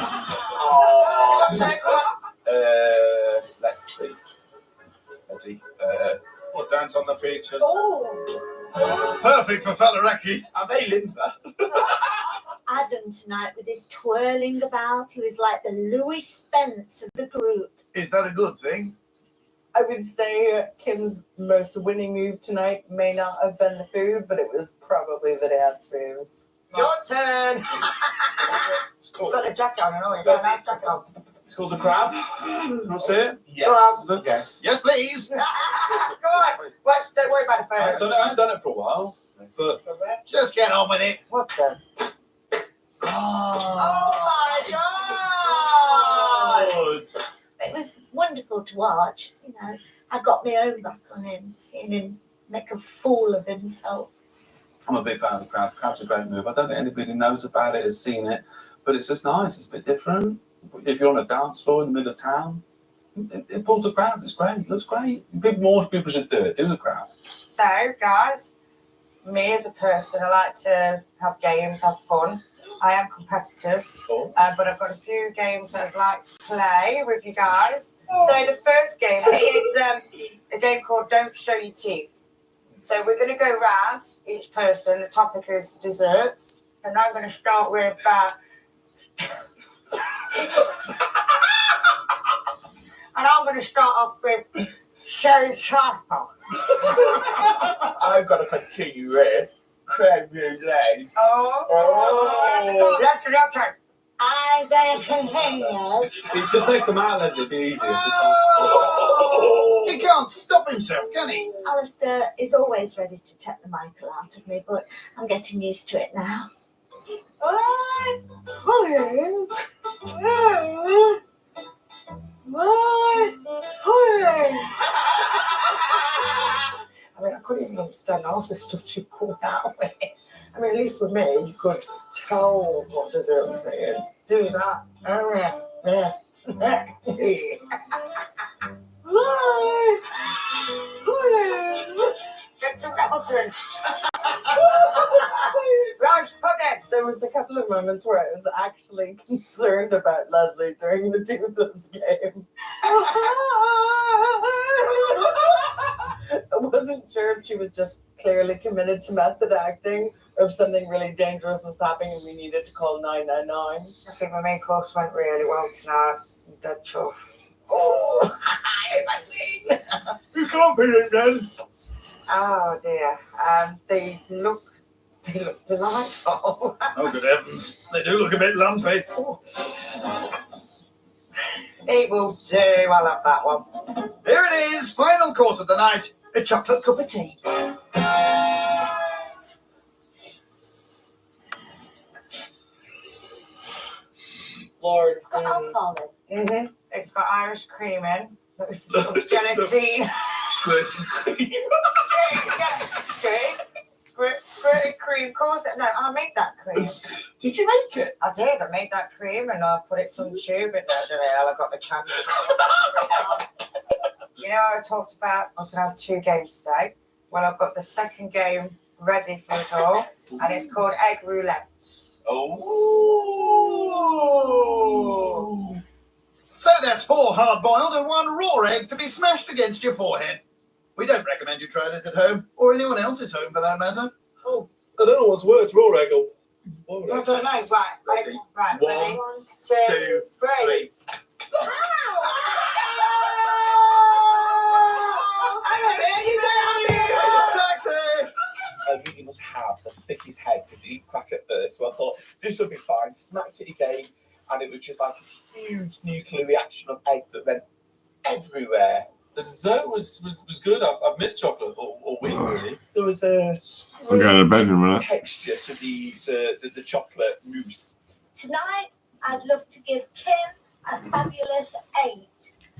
Let's see. What, dance on the beach? Oh. Perfect for Falaraki. Are they limber? Adam tonight with his twirling about. He was like the Louis Spence of the group. Is that a good thing? I would say Kim's most winning move tonight may not have been the food, but it was probably the dance moves. Your turn. It's He's got a jacket on, I know. He's got a nice jacket on. It's called the crab. That's it. Yes. Go on. Yes. Yes, please. Go on. Watch, don't worry about the I photos. ain't done it for a while, but Just get on with it. What the? Oh my God! It was wonderful to watch. You know, I got my own back on him, seeing him make a fool of himself. I'm a big fan of the crab. Crab's a great move. I don't think anybody knows about it, has seen it, but it's just nice. It's a bit different. If you're on a dance floor in the middle of town, it pulls the crowd. It's great. It looks great. More people should do it. Do the crowd. So, guys, me as a person, I like to have games, have fun. I am competitive, but I've got a few games I'd like to play with you guys. So the first game is a game called Don't Show Your Teeth. So we're going to go round each person. The topic is desserts, and I'm going to start with. And I'm going to start off with Sherry Chapel. I've got to continue with creme brulee. Oh, that's your turn. I'm going to continue. Just take them out, Leslie. It'd be easier. He can't stop himself, can he? Alistair is always ready to take the Michael out of me, but I'm getting used to it now. I mean, I couldn't even understand all the stuff she called out with. I mean, at least with me, you could tell what dessert was saying. Do that. Get your mountain. Rice pudding. There was a couple of moments where I was actually concerned about Leslie during the Toothless game. I wasn't sure if she was just clearly committed to method acting or if something really dangerous was happening and we needed to call 999. I think my main course went really well tonight. I'm dead chuffed. Oh, You can't beat it then. oh dear. They look delightful. Oh, good heavens. They do look a bit lumpy. It will do. I love that one. Here it is, final course of the night. A chocolate cup of tea. Lord. Got alcohol in. Mm-hmm. It's got Irish cream in. It's sort of gelatine. Squirting cream. Squirted cream, of course. No, I made that cream. Did you make it? I did. I made that cream and I put it some tube in there. I got the candy. You know, I talked about I was going to have 2 games today. Well, I've got the second game ready for us all, and it's called Egg Roulette. Oh. So that's 4 hard-boiled and 1 raw egg to be smashed against your forehead. We don't recommend you try this at home, or anyone else's home for that matter. Oh, I don't know what's worse, raw egg or boiled I egg. don't know. Right. Ready? 1, 2, 2, 3. Taxi! I really must have the thickest head because it didn't crack at first. So I thought this will be fine. Smacked it again, and it was just like a huge nuclear reaction of egg that went everywhere. The dessert was good. I've missed chocolate all week, really. There was a I'm going to bed in a minute. texture to the chocolate mousse. Tonight, I'd love to give Kim a fabulous 8.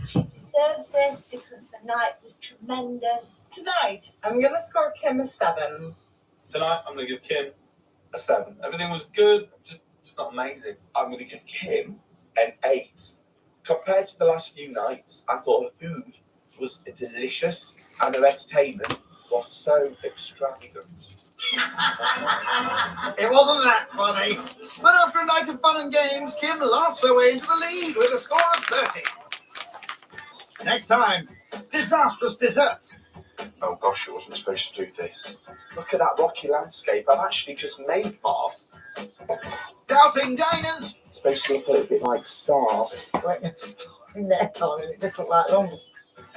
She deserves this because the night was tremendous. Tonight, I'm going to score Kim a 7. Tonight, I'm going to give Kim a 7. Everything was good, just not amazing. I'm going to give Kim an 8. Compared to the last few nights, I thought her food was delicious and her entertainment was so extravagant. It wasn't that funny. But after a night of fun and games, Kim laughs her way into the lead with a score of 30. Next time, disastrous desserts. Oh gosh, I wasn't supposed to do this. Look at that rocky landscape. I've actually just made Mars. Doubting diners. It's supposed to look a little bit like stars. Right, no star in there, darling. It just looked like lungs.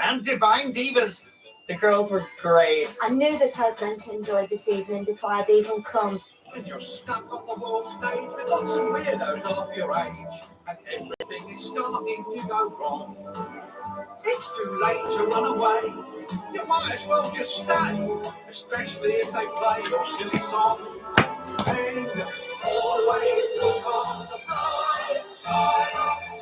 And divine divas. The girls were great. I knew that I was going to enjoy this evening before I'd even come. When you're stuck on the world stage with lots of weirdos of your age, and everything is starting to go wrong, it's too late to run away. You might as well just stay, especially if they play your silly song. And always look on the bright side of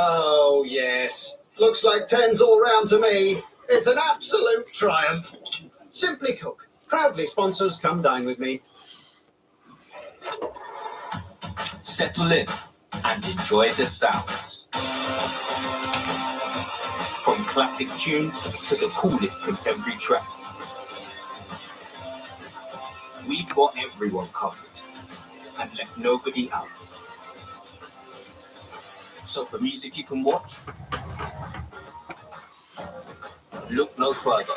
Oh, yes. Looks like 10's all round to me. It's an absolute triumph. Simply Cook. Proudly sponsors Come Dine With Me. Settle in and enjoy the sounds. From classic tunes to the coolest contemporary tracks. We've got everyone covered and left nobody out. So for music you can watch, look no further.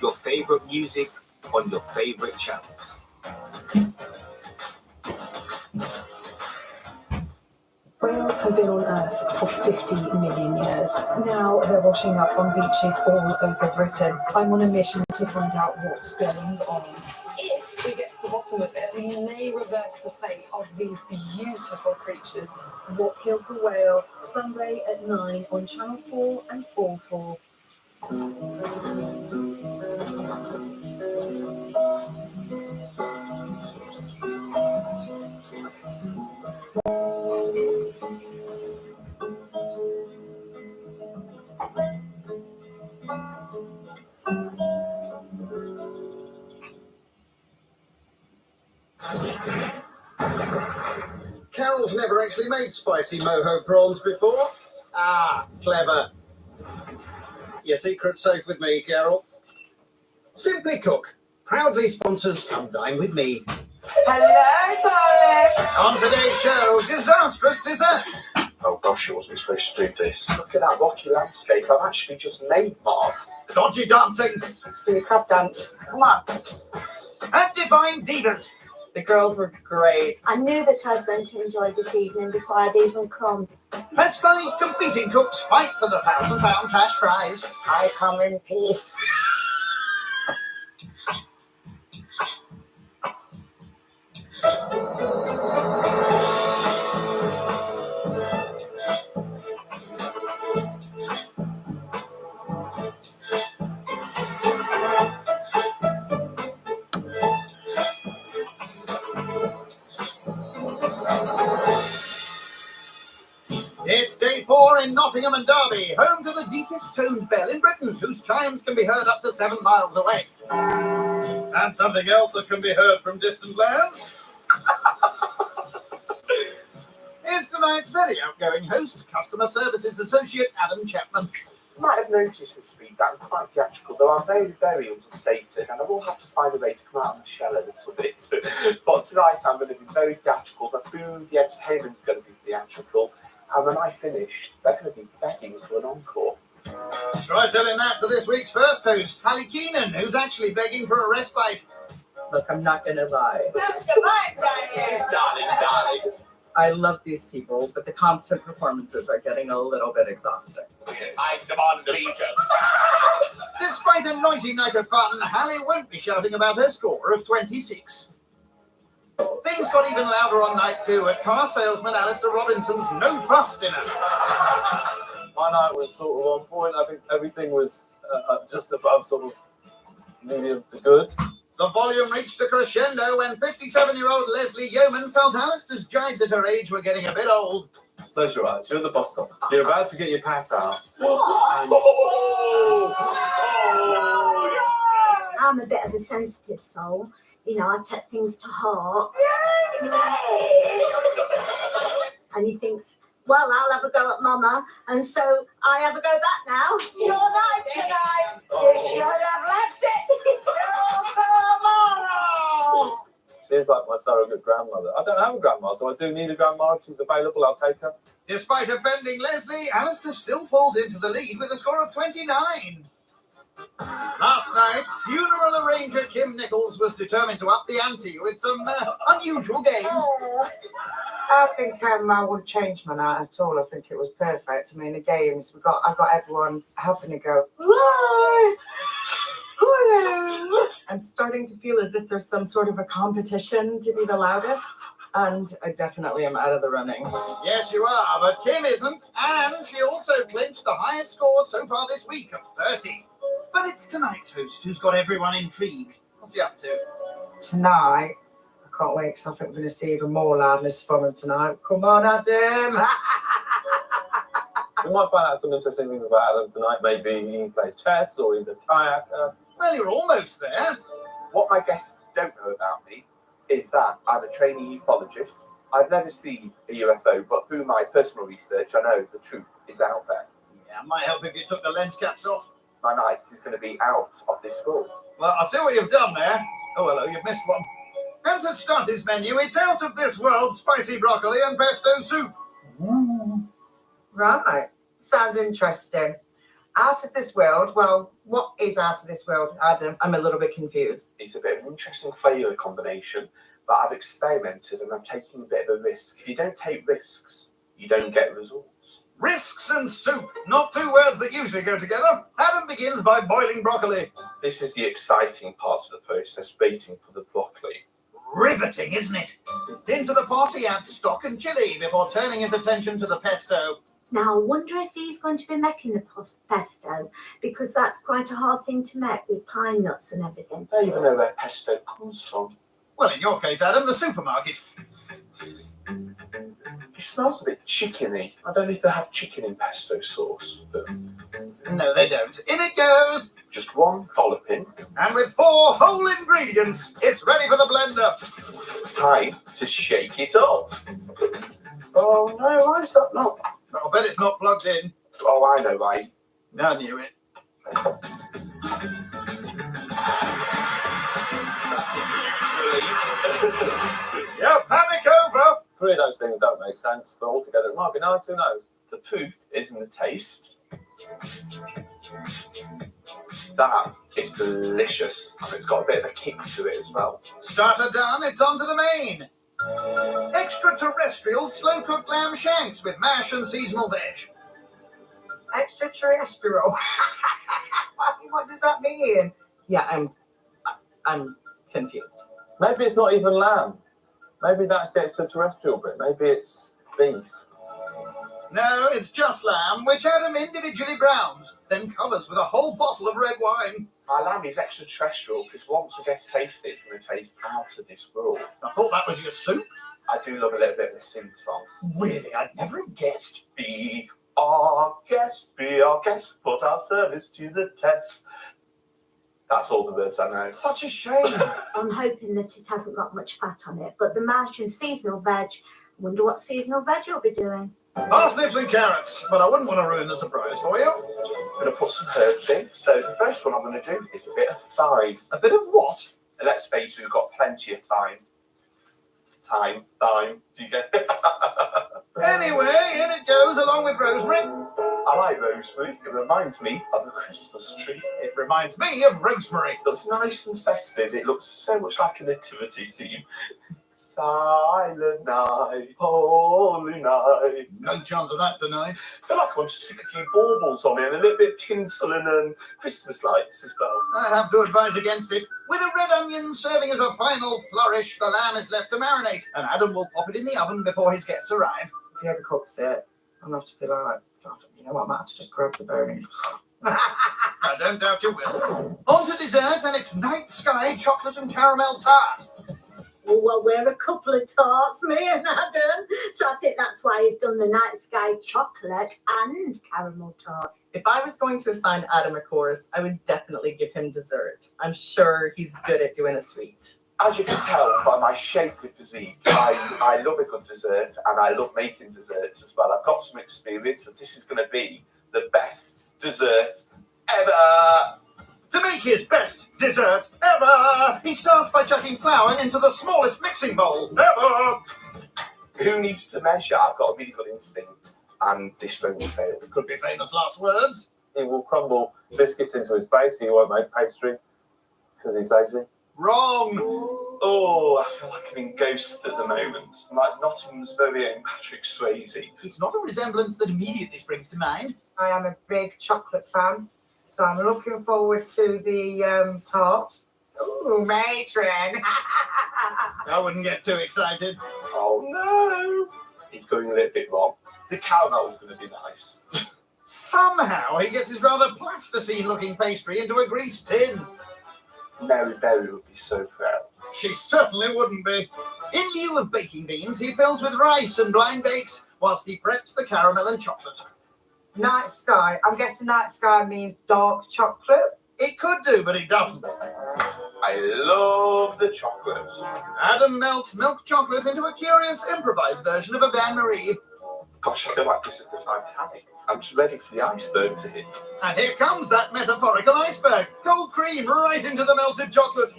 Your favorite music on your favorite channels. Whales have been on Earth for 50 million years. Now they're washing up on beaches all over Britain. I'm on a mission to find out what's going on. If we get to the bottom of it, we may reverse the fate of these beautiful creatures. What Killed the Whale, Sunday at 9 on Channel 4 and All 4. Carol's never actually made spicy mojo prawns before. Ah, clever. Your secret's safe with me, Carol. Simply Cook. Proudly sponsors Come Dine With Me. Hello, darling. On today's show, disastrous desserts. Oh gosh, I wasn't supposed to do this. Look at that rocky landscape. I've actually just made Mars. Dodgy dancing. Do your crab dance. Come on. And divine divas. The girls were great. I knew that I was going to enjoy this evening before I'd even come. Best Valley competing cooks fight for the £1,000 cash prize. I come in peace. It's day 4 in Nottingham and Derby, home to the deepest toned bell in Britain, whose chimes can be heard up to 7 miles away. And something else that can be heard from distant lands is tonight's very outgoing host, Customer Services Associate Adam Chapman. You might have noticed this week that I'm quite theatrical, though I'm very, very understated, and I will have to find a way to come out of my shell a little bit. But tonight I'm going to be very theatrical. The food, the entertainment's going to be theatrical. And when I finish, they're going to be begging for an encore. Try telling that to this week's first host, Hallie Keenan, who's actually begging for a respite. Look, I'm not going to lie. Darling. I love these people, but the constant performances are getting a little bit exhausting. I demand allegiance. Despite a noisy night of fun, Hallie won't be shouting about her score of 26. Things got even louder on night 2 at car salesman Alistair Robinson's No Fuss dinner. My night was sort of on point. I think everything was just above sort of medium to good. The volume reached a crescendo when 57-year-old Leslie Yeoman felt Alistair's jibes at her age were getting a bit old. Close your eyes. You're at the bus stop. You're about to get your pass out. I'm a bit of a sensitive soul. You know, I take things to heart. And he thinks, Well, I'll have a go at Mama, and so I have a go back now. Your night tonight. You should have left it till tomorrow. She's like my surrogate grandmother. I don't have a grandma, so I do need a grandma. If she's available, I'll take her. Despite offending Leslie, Alistair still pulled into the lead with a score of 29. Last night, funeral arranger Kim Nichols was determined to up the ante with some unusual games. I think I wouldn't change my night at all. I think it was perfect. I mean, the games, I got everyone having a go. I'm starting to feel as if there's some sort of a competition to be the loudest, and I definitely am out of the running. Yes, you are, but Kim isn't, and she also clinched the highest score so far this week of 30. But it's tonight's host who's got everyone intrigued. What's he up to? Tonight, I can't wait because I think we're going to see even more loudness from him tonight. Come on, Adam. We might find out some interesting things about Adam tonight. Maybe he plays chess or he's a kayaker. Well, you're almost there. What my guests don't know about me is that I'm a trainee ufologist. I've never seen a UFO, but through my personal research, I know the truth is out there. Yeah, it might help if you took the lens caps off. My night is going to be out of this world. Well, I see what you've done there. Oh, hello, you've missed one. And to start his menu, it's out of this world spicy broccoli and pesto soup. Right. Sounds interesting. Out of this world? Well, what is out of this world, Adam? I'm a little bit confused. It's a bit of an interesting flavour combination, but I've experimented and I'm taking a bit of a risk. If you don't take risks, you don't get results. Risks and soup, not two words that usually go together. Adam begins by boiling broccoli. This is the exciting part of the process, waiting for the broccoli. Riveting, isn't it? Into the pot he adds stock and chilli before turning his attention to the pesto. Now, I wonder if he's going to be making the pesto, because that's quite a hard thing to make with pine nuts and everything. I don't even know where pesto comes from. Well, in your case, Adam, the supermarket. It smells a bit chickeny. I don't know if they have chicken in pesto sauce. But... No, they don't. In it goes. Just one dollop in. And with 4 whole ingredients, it's ready for the blender. It's time to shake it up. Oh no, why is that not? I'll bet it's not plugged in. Oh, I know why. I knew it. Yep, panic over. 3 of those things don't make sense, but altogether it might be nice, who knows? The proof is in the taste. That is delicious. And it's got a bit of a kick to it as well. Starter done, it's on to the main. Extraterrestrial slow-cooked lamb shanks with mash and seasonal veg. Extraterrestrial? What does that mean? Yeah, I'm confused. Maybe it's not even lamb. Maybe that's the extraterrestrial bit. Maybe it's beef. No, it's just lamb, which Adam individually browns, then covers with a whole bottle of red wine. My lamb is extraterrestrial because once I get to taste it, it's going to taste out of this world. I thought that was your soup. I do love a little bit of a sing song. Really? I'd never have guessed. Be our guest, put our service to the test. That's all the words I know. Such a shame. I'm hoping that it hasn't got much fat on it, but the mash and seasonal veg, wonder what seasonal veg you'll be doing. Parsnips and carrots, but I wouldn't want to ruin the surprise for you. I'm going to put some herbs in. So the first one I'm going to do is a bit of thyme. A bit of what? And let's face it, we've got plenty of thyme. Thyme. Do you get it? Anyway, in it goes along with rosemary. I like rosemary. It reminds me of a Christmas tree. It reminds me of rosemary. It looks nice and festive. It looks so much like a nativity scene. Silent night, holy night. No chance of that tonight. I feel like I want to stick a few baubles on it and a little bit of tinsel and Christmas lights as well. I'd have to advise against it. With a red onion serving as a final flourish, the lamb is left to marinate, and Adam will pop it in the oven before his guests arrive. If he ever cooks it, I'm going to have to be like, you know what, I might have to just grab the bone. I don't doubt you will. On to dessert, and it's night sky chocolate and caramel tart. Oh, well, we're a couple of tarts, me and Adam. So I think that's why he's done the night sky chocolate and caramel tart. If I was going to assign Adam a course, I would definitely give him dessert. I'm sure he's good at doing a sweet. As you can tell by my shapely physique, I love a good dessert and I love making desserts as well. I've got some experience and this is going to be the best dessert ever. To make his best dessert ever, he starts by chucking flour into the smallest mixing bowl ever. Who needs to measure? I've got a really good instinct and this won't fail. Could be famous last words. He will crumble biscuits into his base. He won't make pastry because he's lazy. Wrong. Oh, I feel like I'm in Ghost at the moment. I'm like Nottingham's very own Patrick Swayze. It's not a resemblance that immediately springs to mind. I am a big chocolate fan, so I'm looking forward to the tart. Ooh, matron. I wouldn't get too excited. Oh no! He's going a little bit wrong. The caramel's going to be nice. Somehow he gets his rather plasticine-looking pastry into a greased tin. Mary Berry would be so proud. She certainly wouldn't be. In lieu of baking beans, he fills with rice and blind bakes, whilst he preps the caramel and chocolate. Night sky. I'm guessing night sky means dark chocolate. It could do, but it doesn't. I love the chocolate. Adam melts milk chocolate into a curious improvised version of a bain-marie. Gosh, I feel like this is the Titanic. I'm just ready for the iceberg to hit. And here comes that metaphorical iceberg. Cold cream right into the melted chocolate.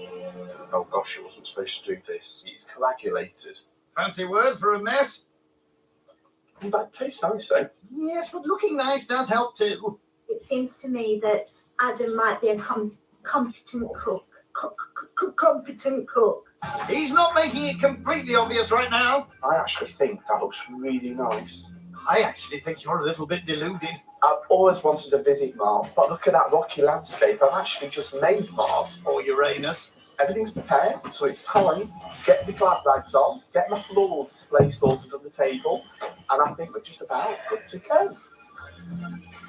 Oh gosh, I wasn't supposed to do this. It's coagulated. Fancy word for a mess? That tastes nice, though. Yes, but looking nice does help too. It seems to me that Adam might be a competent cook. Competent cook. He's not making it completely obvious right now. I actually think that looks really nice. I actually think you're a little bit deluded. I've always wanted to visit Mars, but look at that rocky landscape. I've actually just made Mars. Or Uranus. Everything's prepared, so it's time to get the glad rags on, get my floral display sorted on the table, and I think we're just about good to go.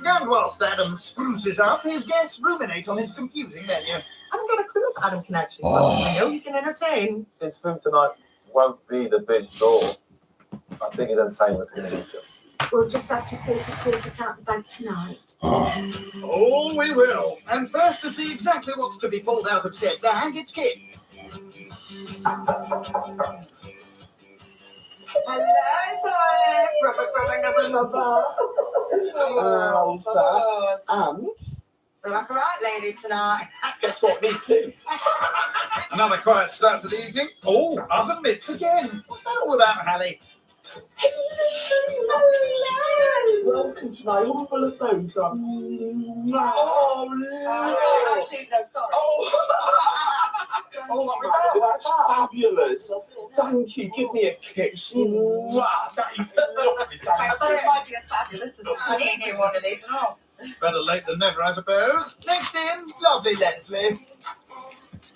And whilst Adam spruces up, his guests ruminate on his confusing menu. I haven't got a clue if Adam can actually cook. I know he can entertain. His food tonight won't be the big draw. I think his entertainment's going to be good. We'll just have to see if he pulls it out the bag tonight. Oh, we will. And first to see exactly what's to be pulled out of said bag, it's Kit. Hello, darling. Rubber from another lover. How's that? And? Feel like a right lady tonight. Guess what? Me too. Another quiet start to the evening. Oh, oven mitts again. What's that all about, Hallie? Welcome to my humble abode. Oh, no. Actually, no, sorry. Oh, that's fabulous. Thank you. Give me a kiss. Wow, that is lovely. I thought it might be as fabulous as I didn't hear one of these at all. Better late than never, I suppose. Next in, lovely Leslie.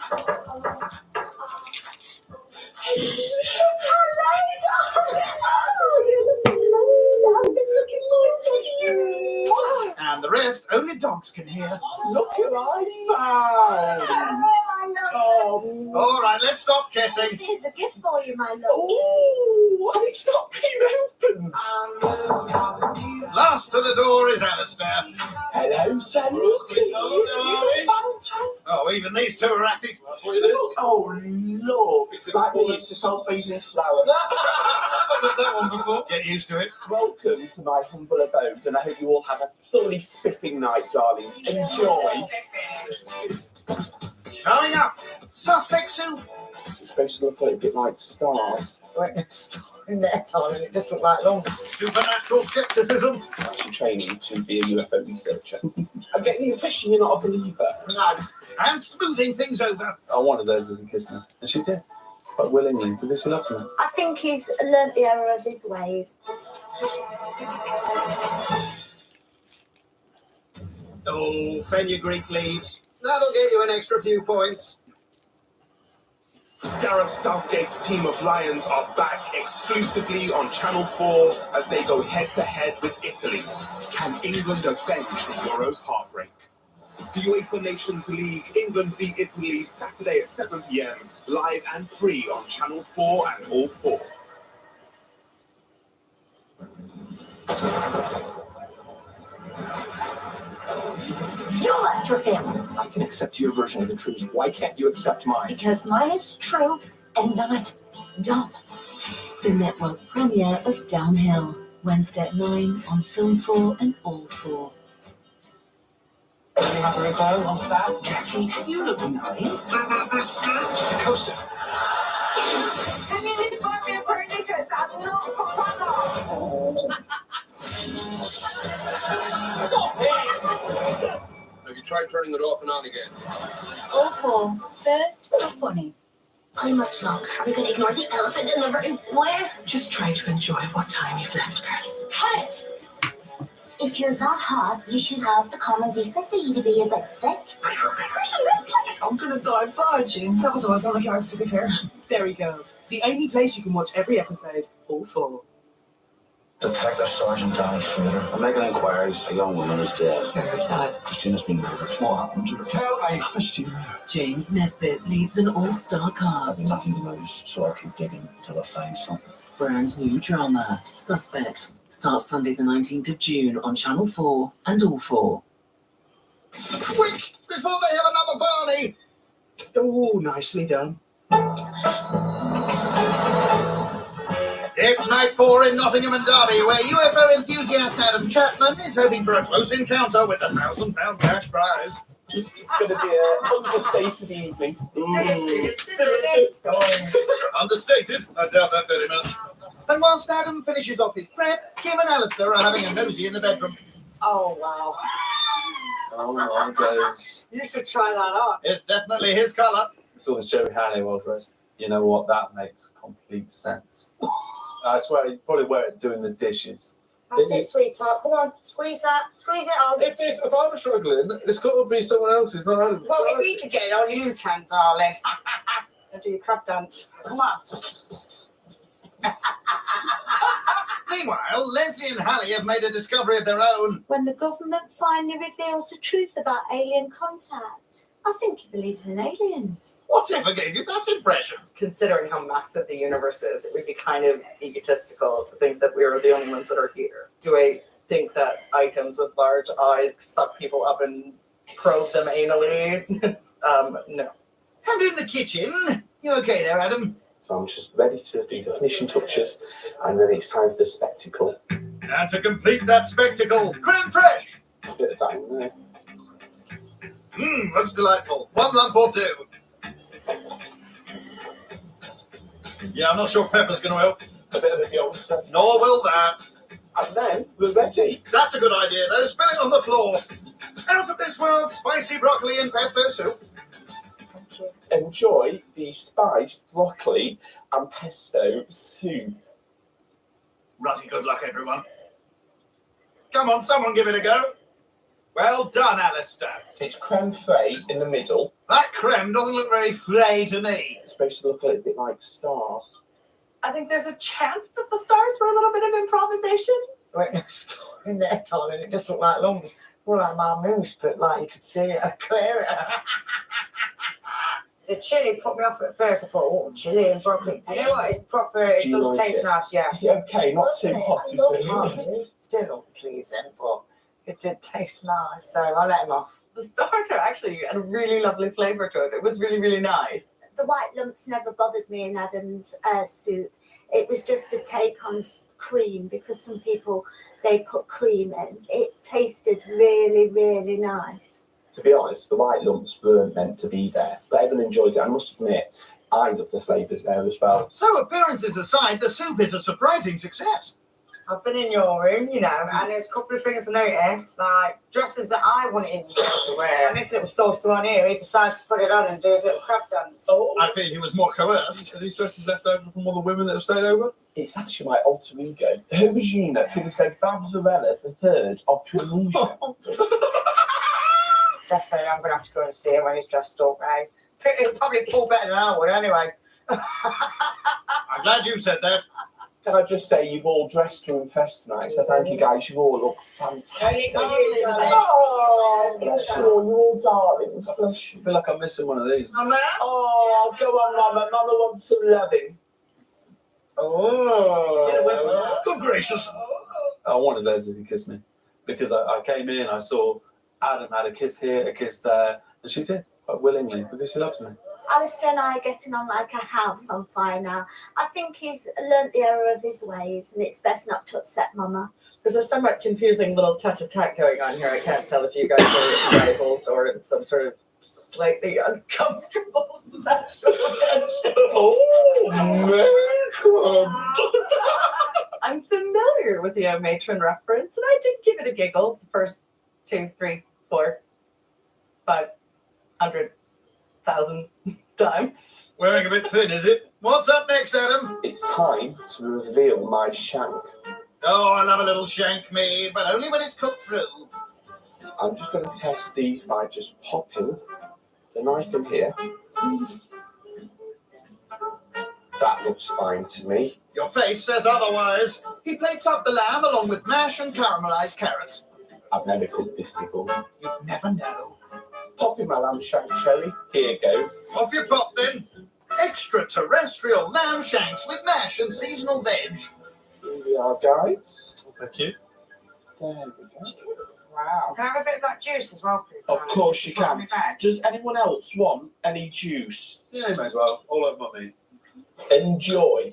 Hello, darling. Oh, you're looking lovely. I've been looking forward to seeing you. And the rest, only dogs can hear. Look at I found. Oh. All right, let's stop kissing. Here's a gift for you, my love. Oh, and it's not been opened. Last to the door is Alistair. Hello, Sandy. Oh, even these two are at it. Oh, Lord. That needs a sulphate flower. I've heard that one before. Get used to it. Welcome to my humble abode, and I hope you all have a thoroughly spiffing night, darlings. Enjoy. Coming up, suspect soup. It's supposed to look a little bit like stars. Wait, no star in there, darling. It doesn't look like long. Supernatural skepticism. I'm actually training to be a UFO researcher. I'm getting the impression you're not a believer. No. And smoothing things over. I wanted those as a kiss me. And she did. Quite willingly, because she loved me. I think he's learnt the error of his ways. Oh, fenugreek leaves. That'll get you an extra few points. Gareth Southgate's team of Lions are back exclusively on Channel 4 as they go head-to-head with Italy. Can England avenge the Euros heartbreak? The UEFA Nations League, England v Italy, Saturday at 7 p.m, live and free on Channel 4 and All 4. You're for him. I can accept your version of the truth. Why can't you accept mine? Because mine is true and not dumb. The network premiere of Downhill, Wednesday at 9 on Film 4 and All 4. You have the returns on staff? Jackie, you look nice. Kosa. And you need to buy me a birthday because I'm no Have you tried turning it off and on again? All 4, first for funny. How much longer are we going to ignore the elephant in the room? Where? Just try to enjoy what time you've left, girls. Hot! If you're that hot, you should have the common decency to be a bit thick. Crashing this place! I'm gonna die virgin. That was always on the cards, to be fair. There he goes. The only place you can watch every episode, All 4. Detective Sergeant Donald Schroeder. I'm making inquiries. A young woman is dead. Her dad. Christina's been murdered. What happened to her? Tell me, Christina. James Nesbitt leads an all-star I've cast. nothing to lose, so I'll keep digging until I find something. Brand new drama, Suspect, starts Sunday the 19th of June on Channel 4 and All 4. Quick, before they have another Barney! Oh, nicely done. It's night 4 in Nottingham and Derby, where UFO enthusiast Adam Chapman is hoping for a close encounter with the £1,000 cash prize. It's going to be an understated evening. Understated? I doubt that very much. And whilst Adam finishes off his prep, Kim and Alistair are having a nosy in the bedroom. Oh, wow. Oh my days. You should try that on. It's definitely his colour. It's all this Jerry Halliwell dress. You know what? That makes complete sense. I swear he'd probably wear it doing the dishes. That's it, sweetheart. Come on, squeeze that. Squeeze it on. If I'm struggling, it's got to be someone else who's not having. Well, if we can get it on, you can, darling. I'll do your crab dance. Come on. Meanwhile, Leslie and Hallie have made a discovery of their own. When the government finally reveals the truth about alien contact, I think he believes in aliens. Whatever gave you that impression? Considering how massive the universe is, it would be kind of egotistical to think that we're the only ones that are here. Do I think that items with large eyes suck people up and probe them anally? No. And in the kitchen, you okay there, Adam? So I'm just ready to do the finishing touches, and then it's time for the spectacle. And to complete that spectacle, creme fraiche. A bit of that in there. Looks delightful. 1 lump or 2. Yeah, I'm not sure pepper's going to help. A bit of a youngster. Nor will that. And then we're ready. That's a good idea, though. Spill it on the floor. Out of this world, spicy broccoli and pesto soup. Enjoy the spiced broccoli and pesto soup. Ruddy good luck, everyone. Come on, someone give it a go. Well done, Alistair. It's creme fraiche in the middle. That creme doesn't look very fray to me. It's supposed to look a little bit like stars. I think there's a chance that the stars were a little bit of improvisation. There ain't no star in there, darling. It just looked like lumps. More like my moose, but like you could see it clearer. The chili put me off at first. I thought, oh, chili and broccoli. You know what? It's proper. It Do you does like taste it? nice, yeah. Is it okay? Not too hot, is it? It didn't look pleasing, but it did taste nice, so I let him off. The starter actually had a really lovely flavour to it. It was really, really nice. The white lumps never bothered me in Adam's soup. It was just a take on cream because some people, they put cream in. It tasted really, really nice. To be honest, the white lumps weren't meant to be there, but everyone enjoyed it. I must admit, I love the flavours there as well. So appearances aside, the soup is a surprising success. I've been in your room, you know, and there's a couple of things I noticed, like dresses that I wanted him to wear. And this little saucer on here, he decided to put it on and do his little crab dance. Oh, I feel he was more coerced. Are these dresses left over from all the women that have stayed over? It's actually my alter ego. Her Regina figure says Babzarella the third of Perugia. Definitely, I'm going to have to go and see him when he's dressed up, right? He'll probably pull better than I would anyway. I'm glad you said that. Can I just say you've all dressed to impress tonight, so thank you guys, you all look fantastic. Oh, bless you, you're all darlings, bless you. I feel like I'm missing one of these. Oh, go on, Mama. Mama wants some loving. Oh. Good gracious. I wanted Leslie to kiss me because I came in, I saw Adam had a kiss here, a kiss there, and she did quite willingly because she loves me. Alistair and I are getting on like a house on fire now. I think he's learnt the error of his ways, and it's best not to upset Mama. There's a somewhat confusing little tete-a-tete going on here. I can't tell if you guys are rivals or in some sort of slightly uncomfortable sexual tension. I'm familiar with the O Matron reference, and I did give it a giggle the first 2, 3, 4, 500,000 times. Wearing a bit thin, is it? What's up next, Adam? It's time to reveal my shank. Oh, I love a little shank, me, but only when it's cooked through. I'm just going to test these by just popping the knife in here. That looks fine to me. Your face says otherwise. He plates up the lamb along with mash and caramelized carrots. I've never cooked this before. You'd never know. Popping my lamb shank, Sherry. Here goes. Off you pop, then. Extraterrestrial lamb shanks with mash and seasonal veg. Here we are, guys. Thank you. There we go. Wow. Can I have a bit of that juice as well, please? Of course you Put it on can. my bag. Does anyone else want any juice? Yeah, you may as well. All over my meat. Enjoy.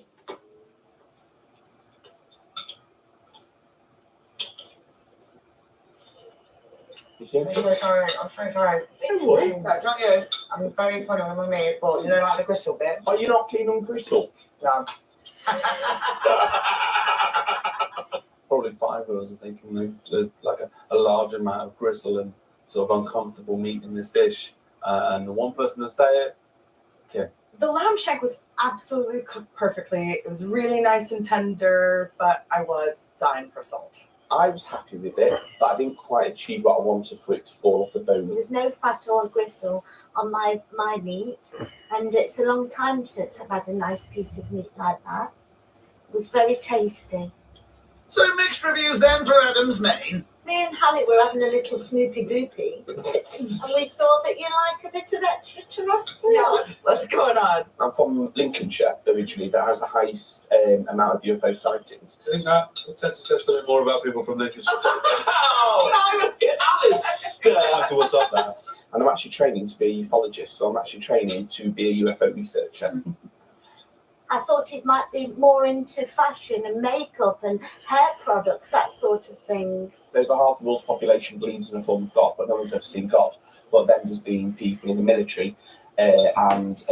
I'm so sorry. I'm so sorry. That's not you. I'm very funny with my meat, but you know, like the gristle bit. Are you not keen on gristle? No. Probably 5 of us are thinking there's like a large amount of gristle and sort of uncomfortable meat in this dish. And the one person to say it, Kim. The lamb shank was absolutely cooked perfectly. It was really nice and tender, but I was dying for salt. I was happy with it, but I didn't quite achieve what I wanted for it to fall off the bone. There's no fat or gristle on my meat, and it's a long time since I've had a nice piece of meat like that. It was very tasty. So mixed reviews then for Adam's main. Me and Hallie were having a little snoopy boopy, and we saw that you like a bit of extraterrestrial. Yeah. What's going on? I'm from Lincolnshire originally, that has the highest amount of UFO sightings. I think that potentially says something more about people from Lincolnshire. I was good. After what's up there. And I'm actually training to be a ufologist, so I'm actually training to be a UFO researcher. I thought it might be more into fashion and makeup and hair products, that sort of thing. Over half the world's population believes in a form of God, but no one's ever seen God. But then there's been people in the military and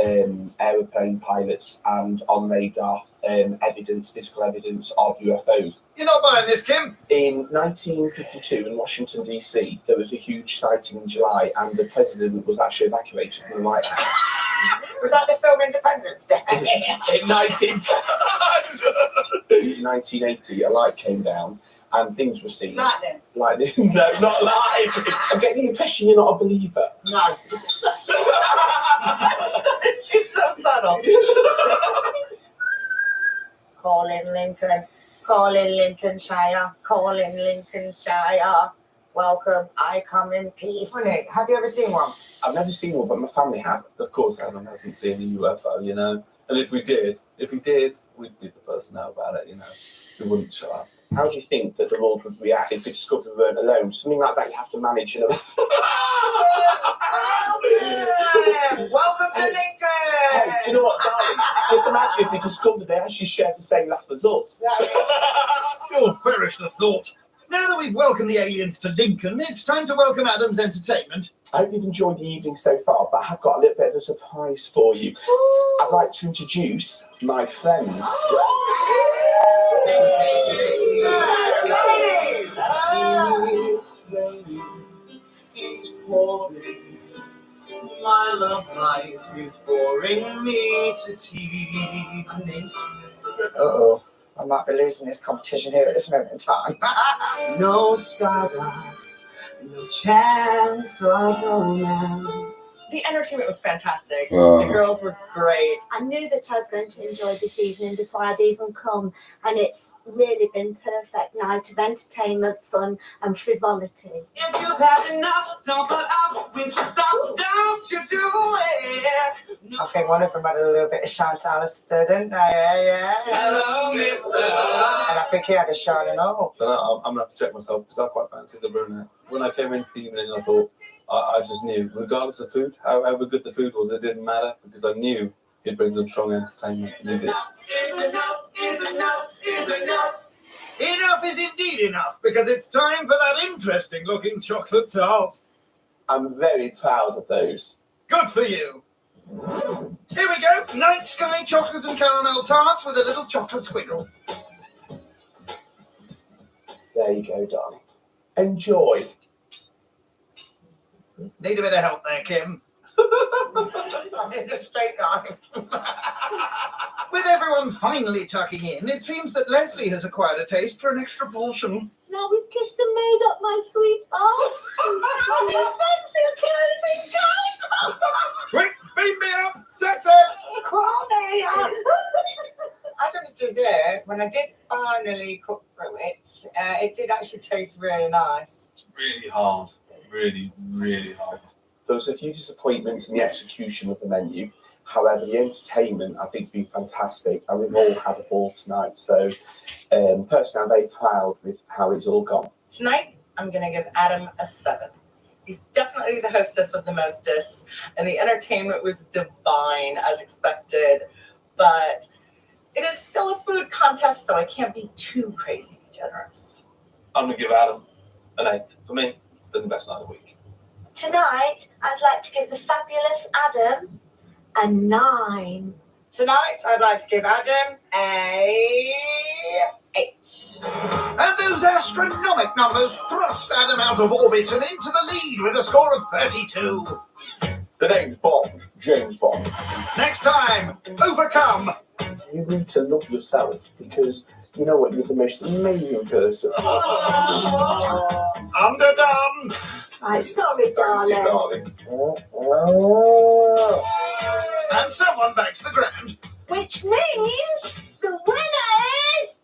aeroplane pilots and on radar physical evidence of UFOs. You're not buying this, Kim? In 1952 in Washington, D.C., there was a huge sighting in July, and the president was actually evacuated from the White House. Was that the film Independence Day? In 1980, a light came down and things were seen. Lightning. Lightning? No, not live. I'm getting the impression you're not a believer. No. She's so subtle. Calling Lincoln. Calling Lincolnshire. Calling Lincolnshire. Welcome. I come in peace. Honey, have you ever seen one? I've never seen one, but my family have. Of course, Adam hasn't seen a UFO, you know. And if he did, we'd be the first to know about it, you know. We wouldn't shut up. How do you think that the world would react if they discovered we weren't alone? Something like that you have to manage, you know. Welcome to Lincoln! Hey, do you know what, darling? Just imagine if they discovered they actually shared the same laugh as us. Oh, perish the thought. Now that we've welcomed the aliens to Lincoln, it's time to welcome Adam's entertainment. I hope you've enjoyed the evening so far, but I have got a little bit of a surprise for you. I'd like to introduce my friends. It's raining, it's pouring. My love life is boring me to tears. Uh-oh. I might be losing this competition here at this moment in time. No stardust, no chance of romance. The entertainment was fantastic. Oh. The girls were great. I knew that I was going to enjoy this evening before I'd even come, and it's really been a perfect night of entertainment, fun, and frivolity. If you've had enough, don't put up with the stuff, don't you do it. I think think one of them had a little bit of shine to Alistair, didn't they? Yeah. Hello, mister. And I think he had a shining up. Don't know, I'm gonna have to check myself because I quite fancy the brunette. When I came into the evening, I thought I just knew, regardless of food, however good the food was, it didn't matter because I knew he'd bring them strong entertainment. And he did. Is enough, is enough, is enough. Enough is indeed enough, because it's time for that interesting looking chocolate tart. I'm very proud of those. Good for you. Here we go. Night Sky chocolate and caramel tarts with a little chocolate squiggle. There you go, darling. Enjoy. Need a bit of help there, Kim. I need a steak knife. With everyone finally tucking in, it seems that Leslie has acquired a taste for an extra portion. Now we've kissed and made up, my sweetheart. I do fancy a closing date. Quick, beam me up. Taxi. Crony. Adam's dessert, when I did finally cook through it, it did actually taste really nice. It's really hard. Really, really hard. There was a few disappointments in the execution of the menu. However, the entertainment, I think, has been fantastic, and we've all had a ball tonight. So, personally, I'm very proud with how it's all gone. Tonight, I'm going to give Adam a 7. He's definitely the hostess with the mostest, and the entertainment was divine as expected. But it is still a food contest, so I can't be too crazy generous. I'm gonna give Adam an 8. For me, it's been the best night of the week. Tonight, I'd like to give the fabulous Adam a 9. Tonight, I'd like to give Adam a 8. And those astronomic numbers thrust Adam out of orbit and into the lead with a score of 32. The name's Bond, James Bond. Next time, overcome. You need to love yourself because you know what, you're the most amazing person. Underdone. Right, sorry, darling. And someone backs the ground. Which means the winner is...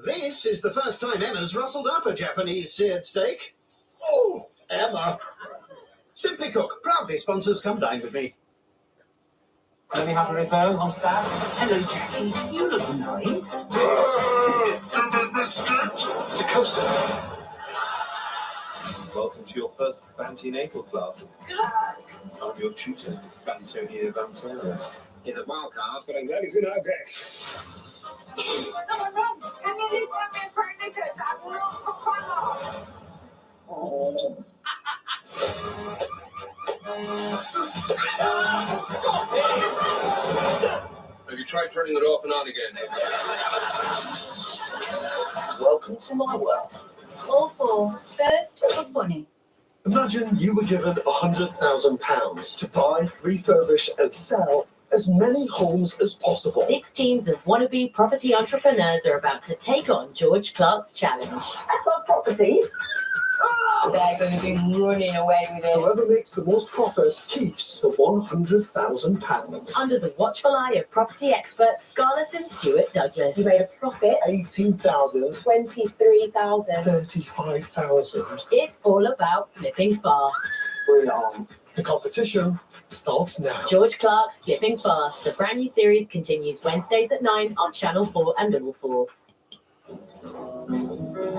This is the first time Emma's rustled up a Japanese seared steak. Oh, Emma. Simply Cook proudly sponsors Come Dine With Me. Any happy returns on staff? Hello, Jackie. You look nice. Takosa. Welcome to your first Banty Naval class. I'm your tutor, Bantonia Vanteros. He's a wild card, but I'm glad he's in our deck. Have you tried turning it off and on again? Welcome to my world. All for First for Funny. Imagine you were given £100,000 to buy, refurbish, and sell as many homes as possible. 6 teams of wannabe property entrepreneurs are about to take on George Clark's challenge. That's our property. They're going to be running away with it. Whoever makes the most profit keeps the £100,000. Under the watchful eye of property experts Scarlett and Stuart Douglas. You made a profit. 18,000. 23,000. 35,000. It's all about flipping fast. Bring it on. The competition starts now. George Clark's Flipping Fast. The brand new series continues Wednesdays at 9 on Channel 4 and All 4.